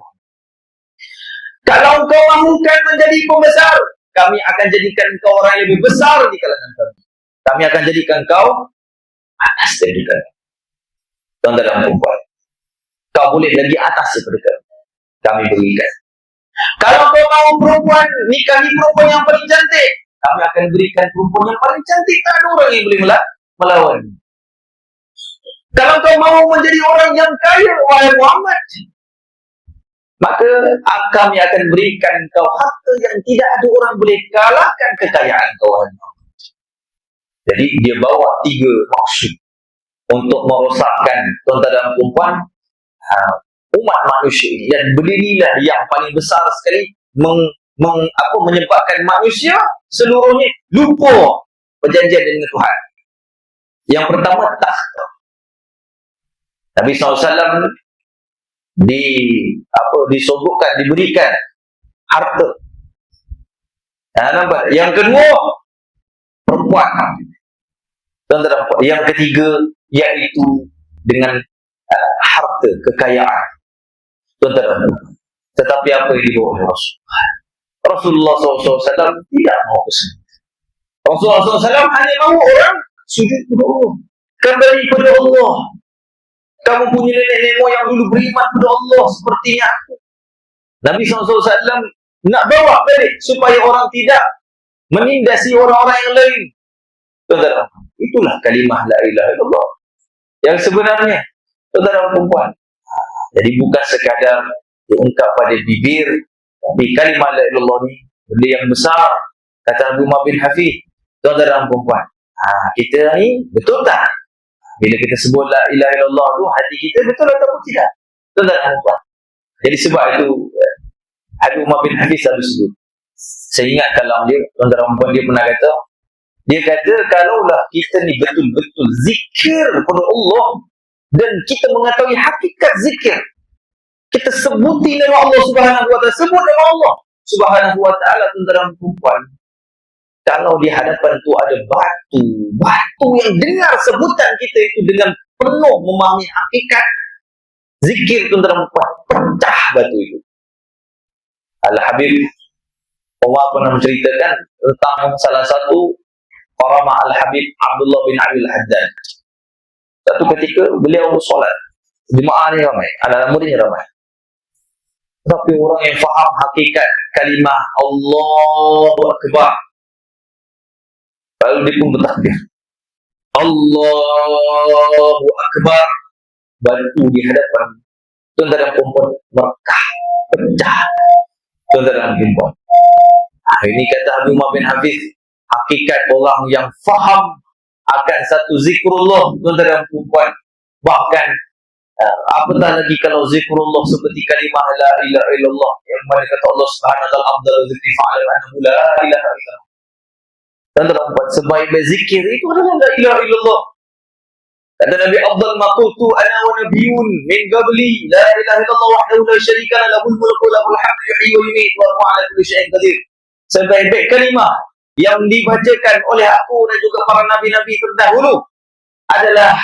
Kalau kau mahukan menjadi pembesar, kami akan jadikan kau orang yang lebih besar di kalangan kami. Kami akan jadikan kau atas dari kami. Tuan-tuan dan puan, kau boleh lagi atas daripada kami berikan. Kalau kau mahu perempuan, nikahi perempuan yang paling cantik, kami akan berikan perempuan yang paling cantik. Tak ada orang yang boleh melawan. Kalau kau mahu menjadi orang yang kaya, wahai Muhammad, maka kami akan berikan kau harta yang tidak ada orang boleh kalahkan kekayaan kau, wahai Muhammad. Jadi dia bawa 3 maksud untuk merosakkan, tuan-tuan dan puan, umat manusia ini. Dan berdirilah yang paling besar sekali menyebabkan manusia seluruhnya lupa perjanjian dengan Tuhan. Yang pertama, takhta. Nabi SAW disogokkan, diberikan harta. Nampak? Yang kedua, perempuan. Yang ketiga, iaitu dengan harta, kekayaan. Tuan-tuan, tetapi apa yang dibawa oleh Rasulullah SAW tidak mahu kesini. Rasulullah SAW hanya mahu orang sujud kepada Allah, kembali kepada Allah. Kamu punya nenek moyang dulu beriman kepada Allah sepertinya aku. Nabi SAW nak bawa balik supaya orang tidak menindasi orang-orang yang lain. Saudara, itulah kalimah la ilaha illallah yang sebenarnya, saudara perempuan. Jadi bukan sekadar diungkap pada bibir, tapi kalimah la ilaha illallah ni benda yang besar. Kata Abu Umar bin Hafid, saudara perempuan, kita ni betul tak bila kita sebut la ilaha illallah tu, hati kita betul ataupun tidak, saudara perempuan? Jadi sebab itu Abu Umar bin Hafid selalu sebut, saya ingat kalam dia, saudara perempuan, dia kata kalaulah kita ni betul-betul zikir kepada Allah dan kita mengetahui hakikat zikir, kita sebuti nama Allah Subhanahu wa taala, sebut nama Allah Subhanahu wa taala, saudara perempuan, kalau di hadapan tu ada batu yang dengar sebutan kita itu dengan penuh memahami hakikat zikir, saudara perempuan, pecah batu itu. Al-Habib Umar pernah menceritakan tentang salah satu orang, Al-Habib Abdullah bin Abi Al-Haddad. Satu ketika beliau solat, jemaah ni ramai, anak-anak muridnya ramai, tapi orang yang faham hakikat kalimah Allahu Akbar, lalu dia pun bertakbir, Allahu Akbar, batu di hadapan tuan-tuan perempuan Mekah pecah, tuan-tuan perempuan. Ini kata Abu Umar bin Hafiz, hakikat orang yang faham akan satu zikrullah, tuan-tuan perempuan. Bahkan apatah lagi kalau zikrullah seperti kalimah la ilaha illallah, yang mana kata Allah Subhanahu wa taala, afdalu dzikri fa'lam annahu la ilaha illallah. Tuan-tuan perempuan, sebaik-baik zikir itu adalah la ilaha illallah. Kata Nabi, afdal ma qultu ana wa nabiyyun min qabli la ilaha illallah wahdahu la syarika lahu, lahul mulku wa lahul hamdu yuhyi wa yumiitu wa huwa ala kulli syai'in qadir. Sebaik-baik kalimah yang dibacakan oleh aku dan juga para nabi-nabi terdahulu adalah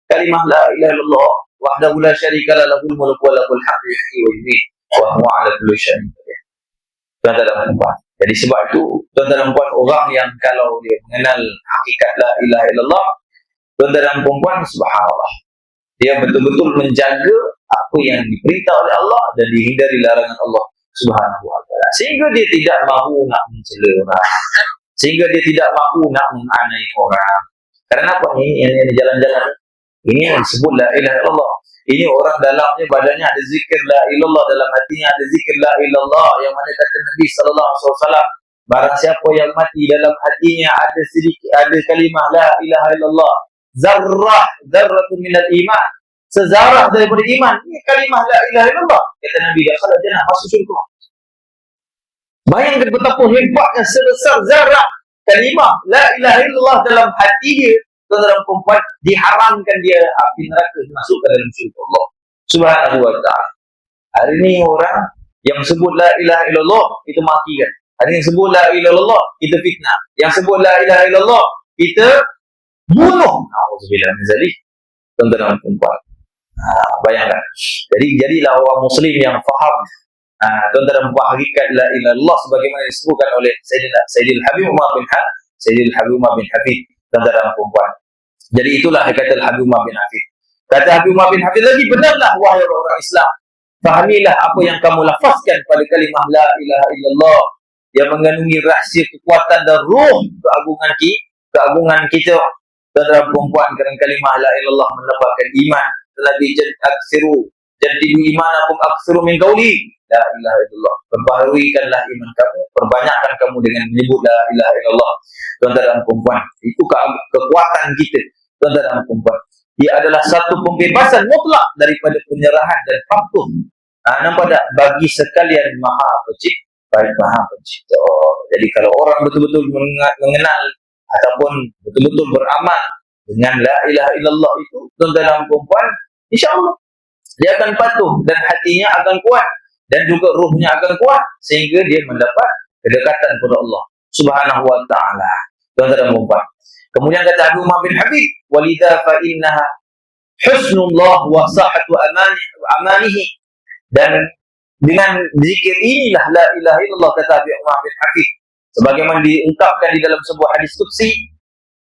kalimah la ilaha illallah wahdahu la syarika lahu, lahul mulku wa lahul hamdu yuhyi wa yumiitu wa huwa ala kulli syai'in qadir. Tuan-tuan dan puan, jadi sebab itu tuan-tuan dan puan, orang yang kalau dia mengenal hakikat la ilaha illallah, tuan-tuan dan puan, subhanallah, dia betul-betul menjaga apa yang diperintah oleh Allah dan dihindari larangan Allah Subhanahu wa taala, sehingga dia tidak mahu nak mencela orang, sehingga dia tidak mahu nak menganiaya orang. Kerana apa? Ini yang jalan-jalan ini yang disebut la ilaha illallah. Ini orang dalamnya, badannya ada zikir la ilallah, dalam hatinya ada zikir la ilallah, yang mana kata Nabi sallallahu alaihi wasallam, barang siapa yang mati dalam hatinya ada sedikit, ada kalimah la ilaha illallah, zarratun minal iman, sezarah daripada iman, ini kalimah la ilaha illallah, kata Nabi, dia khala jannah, masuk syurga. Bayangkan betapa hebatnya sebesar zarah kalimah la ilaha illallah dalam hati dia, tuan-tuan perempuan, diharamkan dia api neraka, masuk ke dalam syurga Allah Subhanahu wa taala. Hari ini orang yang sebut la ilaha illallah kita makikan. Hari ini sebut la ilaha illallah kita fitnah. Yang sebut la ilaha illallah kita bunuh. Auzubillah min zalik. Tuan-tuan perempuan, bayangkan. Jadi jadilah orang muslim yang faham tuan-tuan perempuan hakikat la ilaha illallah sebagaimana disebutkan oleh Sayyidil Habib Umar bin Hafid, tuan-tuan perempuan. Jadi itulah kata Habib Umar bin Hafid. Kata Habib Umar bin Hafid lagi, benarlah wahai orang Islam, fahamilah apa yang kamu lafazkan pada kalimah la ilaha illallah yang mengandungi rahsia kekuatan dan ruh keagungan kita, tuan-tuan perempuan, kerana kalimah la ilaha illallah menambahkan iman. Terlebih jadidu imanakum aksiru min qauli la ilaha illallah. Perbaharuikanlah iman kamu, perbanyakkan kamu dengan menyebut la ilaha illallah. Tuan-tuan dan perempuan, itu kekuatan kita. Tuan-tuan dan perempuan, dia adalah satu pembebasan mutlak daripada penyerahan dan patuh. Nampak tak? Bagi sekalian Maha Pencipta. Jadi kalau orang betul-betul mengenal ataupun betul-betul beramal dengan la ilaha illallah itu, tuan-tuan dan perempuan, insya-Allah dia akan patuh dan hatinya akan kuat dan juga ruhnya akan kuat, sehingga dia mendapat kedekatan kepada Allah Subhanahu wa taala. Tuan-tuan dan perempuan, kemudian kata Abu Umar bin Habib, walidha fa innaha husnullah wa sahhatu amanihi, dan dengan zikir inilah la ilaha illallah, kata Abu Umar bin Habib, sebagaimana diungkapkan di dalam sebuah hadis qudsi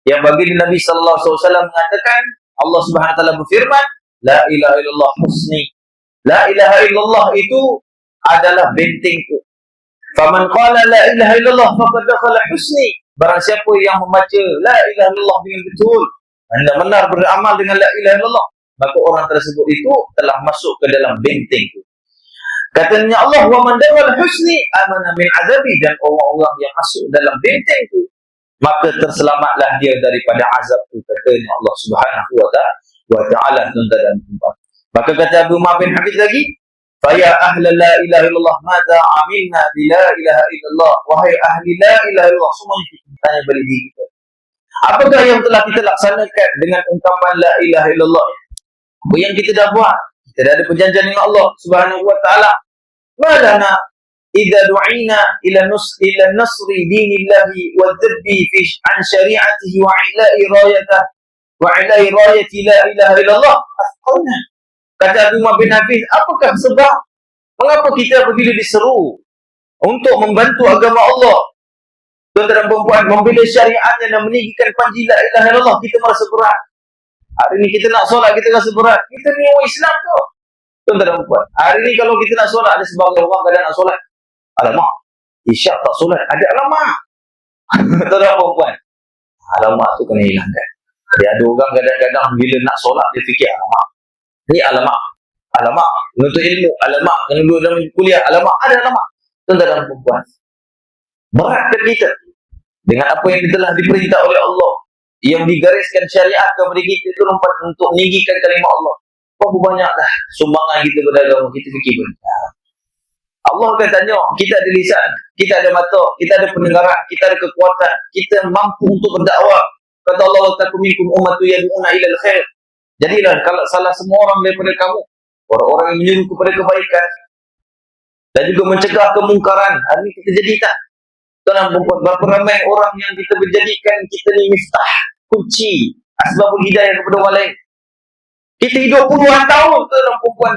yang baginda Nabi sallallahu alaihi wasallam mengatakan, Allah Subhanahu wa taala berfirman, La ilaha illallah husni. La ilaha illallah itu adalah bentengku. Faman qala la ilaha illallah faqad dakhala husni. Barang siapa yang membaca la ilaha illallah dengan betul, benar-benar beramal dengan la ilaha illallah, maka orang tersebut itu telah masuk ke dalam bentengku. Katanya Allah, wa man dakhala husni amana min azabi, dan orang-orang yang masuk dalam bentengku maka terselamatlah dia daripada azabku, katanya Allah Subhanahu wa ta'ala. Tuan-tuan dan puan. Maka kata Abu Umar bin Hafidh lagi, fa ya ahla la ilaha illallah madza amilna bi la ilaha illallah, wahai ahli la ilaha illallah, semuanya kita tanya balik diri kita, apakah yang telah kita laksanakan dengan ungkapan la ilaha illallah? Apa yang kita dah buat? Kita dah ada perjanjian dengan Allah Subhanahu wa ta'ala. Malana idza du'ina ila nasri dinillahi wa dhabbi fi an syari'atihi wa ila'i rayati la ilaha illallah asqalna. Kata Abu Umar bin Hafidh, apakah sebab mengapa kita apabila diseru untuk membantu agama Allah, tuan-tuan dan puan, membela syariatnya dan meninggikan panji la ilaha illallah, kita merasa berat? Hari ni kita nak solat, kita rasa berat. Kita ni orang Islam tu, tuan-tuan dan puan. Hari ni kalau kita nak solat, ada sebagian orang kadang nak solat, alamak, isyak tak solat, ada alamak. Tuan-tuan dan puan, alamak tu kena hilangkan. Dia ada orang kadang-kadang bila nak solat, dia fikir alamak. Ni alamak, alamak menuntut ilmu, alamak kena duduk dalam kuliah, alamak, ada alamak. Tuan-tuan dan puan, beratkan kita dengan apa yang telah diperintah oleh Allah, yang digariskan syariat kepada kita itu untuk meninggikan kalimah Allah. Berapa banyaklah sumbangan kita pada agama, kita fikir benar. Allah akan tanya, kita ada lisan, kita ada mata, kita ada pendengaran, kita ada kekuatan, kita mampu untuk berdakwah. Kata Allah, takum minkum ummatu yad'una ila al-khair. Jadilah kalau salah semua orang daripada kamu, orang-orang yang menyuruh kepada kebaikan dan juga mencegah kemungkaran. Hari ini kita jadi tak? Tuan-tuan dan puan, berapa ramai orang yang kita menjadikan kita ni miftah, kunci asbabul hidayah kepada orang lain. Kita hidup puluhan tahun, tuan-tuan dan puan,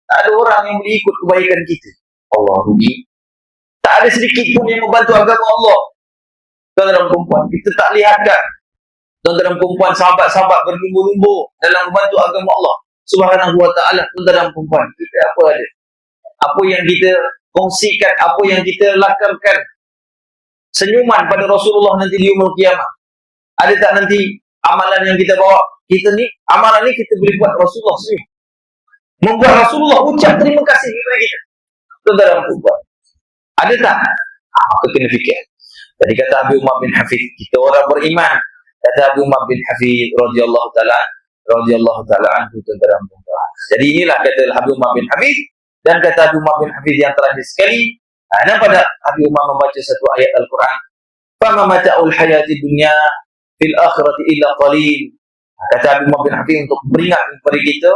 tak ada orang yang boleh ikut kebaikan kita. Allah rugi. Tak ada sedikit pun yang membantu agama Allah. Tuan-tuan dan puan, kita tak lihat kan? Tuan-tuan dan puan, sahabat-sahabat berlumba-lumba dalam membantu agama Allah Subhanahu wa ta'ala. Tuan-tuan dan puan, kita apa ada? Apa yang kita kongsikan, apa yang kita lakarkan, senyuman pada Rasulullah nanti di yaumul qiyamah. Ada tak nanti amalan yang kita bawa? Kita ni, amalan ni kita boleh buat Rasulullah senyum, membuat Rasulullah ucap terima kasih kepada kita. Tuan-tuan dan puan, ada tak? Maka kena fikir. Jadi kata Abu Umar bin Hafidh, kita orang beriman. Kata Abu Umar bin Hafidh radhiyallahu ta'ala anhu, tuan-tuan dan puan. Jadi inilah kata Abu Umar bin Hafidh. Dan kata Abu Umar bin Hafidh yang terakhir sekali, nampak tak Abu Umar membaca satu ayat Al-Quran, fama mata'ul hayati dunya fil akhirati illa qalil. Kata Abu Umar bin Hafidh untuk beringat kepada kita,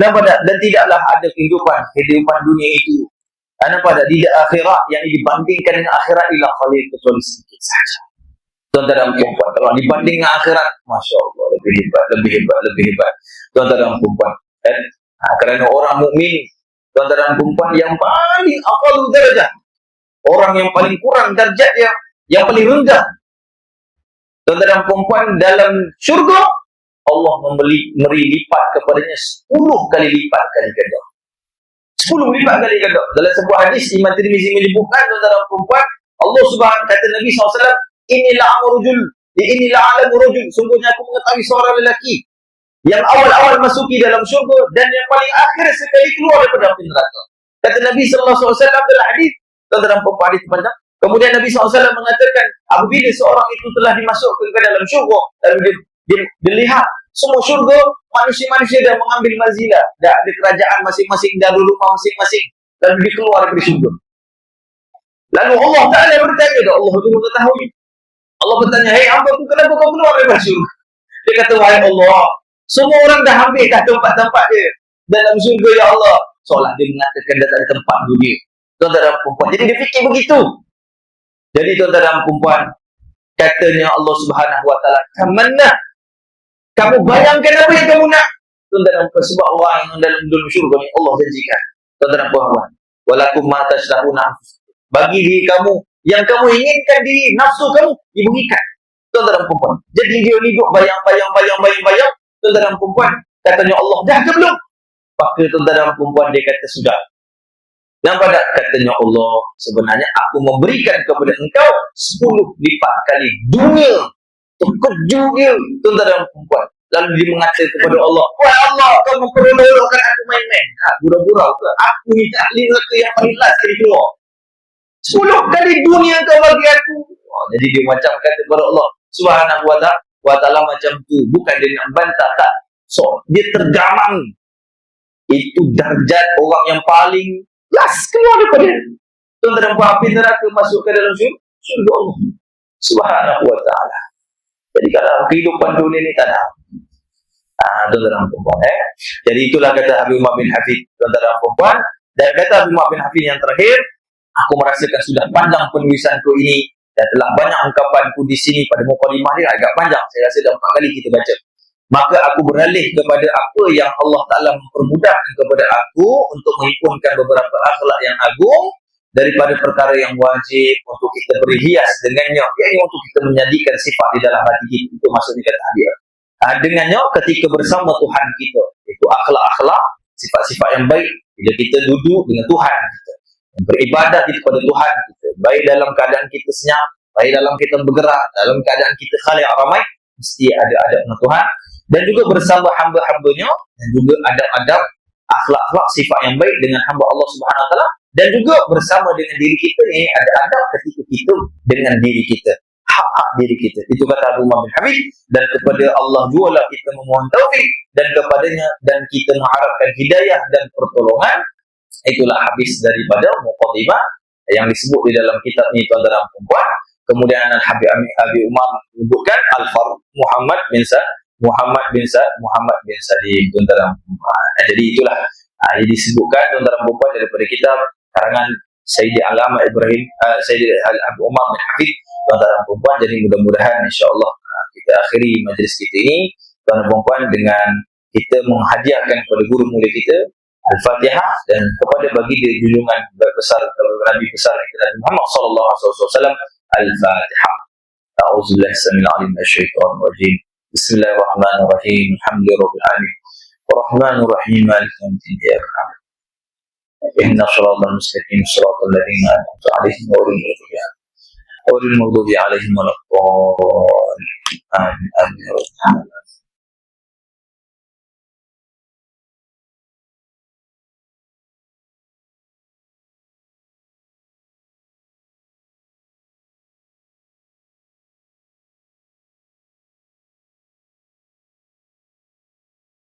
nampak tak? Dan tidaklah ada kehidupan dunia itu, nampak tak, di akhirat yang dibandingkan dengan akhirat illa qalil, kecuali sedikit saja. Tuan-tuan dan puan, kalau dibanding dengan akhirat, Masya Allah, lebih hebat. Tuan-tuan dan puan, kerana orang mukmin, tuan-tuan dan puan, yang paling aqallu darajah, orang yang paling kurang darjat dia, yang paling rendah, tuan-tuan dan puan, dalam syurga Allah memberi lipat kepadanya 10 kali lipat kali ganda. 10 lipat kali ganda. Dalam sebuah hadis Imam Tirmizi menyebutkan, tuan-tuan dan puan, Allah Subhanahu, kata Nabi SAW, inilah alamu rajul, sungguhnya aku mengetahui seorang lelaki yang awal-awal masuki dalam syurga dan yang paling akhir sekali keluar daripada api neraka. Kata Nabi SAW dalam hadis, tuan-tuan dan puan, hadis panjang. Kemudian Nabi SAW mengatakan, apabila seorang itu telah dimasukkan ke dalam syurga, lalu dia lihat semua syurga, manusia-manusia dah mengambil manzilah, dah ada kerajaan masing-masing, dah ada rumah masing-masing, lalu dia keluar dari syurga. Lalu Allah Ta'ala bertanya, Allah itu mengetahui. Allah bertanya, hei hamba-Ku, kenapa kau keluar dari syurga? Dia kata, wahai Allah, semua orang dah ambil dah tempat-tempat dia dalam syurga, ya Allah. Seolah dia mengatakan dah tak ada tempat dunia. Tuan-tuan dan puan, jadi dia fikir begitu. Jadi tuan-tuan dan puan, katanya Allah Subhanahu wa ta'ala, kamanah, kamu bayangkan apa yang kamu nak. Tuan-tuan dan puan, sebab orang yang dalam syurga ni Allah janjikan, tuan-tuan dan puan, walakum ma tashtahuna, bagi diri kamu yang kamu inginkan, diri nafsu kamu diberikan. Tuan-tuan dan puan, jadi dia hidup bayang. Tuan-tuan dan puan, Katanya Allah, dah ke belum? Maka tuan-tuan dan perempuan dia kata sudah. Nampak tak? Katanya Allah, sebenarnya aku memberikan kepada engkau 10 lipat kali dunia. Terkejut dia, tuan-tuan dan perempuan. Lalu dia mengatakan kepada Allah, wahai Allah, kau memperolok-olokkan aku main-main. Gurau-gurau ke? Aku ni taklim ke yang paling last kali keluar. 10 kali dunia kau bagi aku. Jadi dia macam kata kepada Allah Subhanahu wa ta'ala macam tu. Bukan dia nak bantah, tak. So, dia tergamang. Itu darjat orang yang paling last keluar daripada tuan-tuan dan puan, api neraka masuk ke dalam syurga Allah Subhanahu wa ta'ala. Jadi kalau kehidupan dunia ni tak ada. Tuan-tuan dan puan, jadi itulah kata Habib Umar bin Hafid, tuan-tuan dan puan. Dan kata Habib Umar bin Hafid yang terakhir, aku merasakan sudah panjang penulisanku ini dan telah banyak ungkapanku di sini pada mukadimah dia agak panjang. Saya rasa dah 4 kali kita baca. Maka aku beralih kepada apa yang Allah Ta'ala mempermudahkan kepada aku untuk menghimpunkan beberapa akhlak yang agung daripada perkara yang wajib untuk kita berhias dengannya, iaitu untuk kita menjadikan sifat di dalam hati kita. Itu maksudnya kata Habib. Dengannya ketika bersama Tuhan kita, itu akhlak-akhlak, sifat-sifat yang baik bila kita duduk dengan Tuhan kita, beribadah kita kepada Tuhan kita, baik dalam keadaan kita senyap, baik dalam kita bergerak, dalam keadaan kita khalik ramai, mesti ada adab dengan Tuhan. Dan juga bersama hamba-hambanya, dan juga adab-adab akhlak-akhlak sifat yang baik dengan hamba Allah Subhanahu Wa Taala, dan juga bersama dengan diri kita ni ada adab ketika kita dengan diri kita, hak-hak diri kita. Itu kata Abu Umar bin Habib. Dan kepada Allah jualah kita memohon taufik, dan kepadanya dan kita mengharapkan hidayah dan pertolongan. Itulah habis daripada muqaddimah yang disebut di dalam kitab ni, tuan-tuan dan puan. Kemudian Habib Umar menyebutkan Al-Fard Muhammad bin Salim, tuan-tuan. Jadi itulah yang disebutkan, tuan-tuan dan puan, daripada kitab karangan Sayyidi Alama Ibrahim, Sayyidi Abu Umar bin Habib, tuan-tuan dan puan. Jadi mudah-mudahan insya-Allah kita akhiri majlis kita ini, tuan-tuan dan puan, dengan kita menghadiahkan kepada guru mulia kita Al-Fatihah, dan kepada baginda junjungan besar Nabi besar kita Nabi Muhammad sallallahu alaihi wasallam Al-Fatihah. A'udzubillahi samil alim minasyaitonir rajim. Bismillahirrahmanirrahim. Alhamdulillahirabbil alamin. Arrahmanir rahim. Maliki yaumiddin. Iyyaka na'budu ihdinas siratal mustaqim, siratal ladzina an'amta 'alaihim ghairil maghdubi 'alaihim waladdallin. Amin.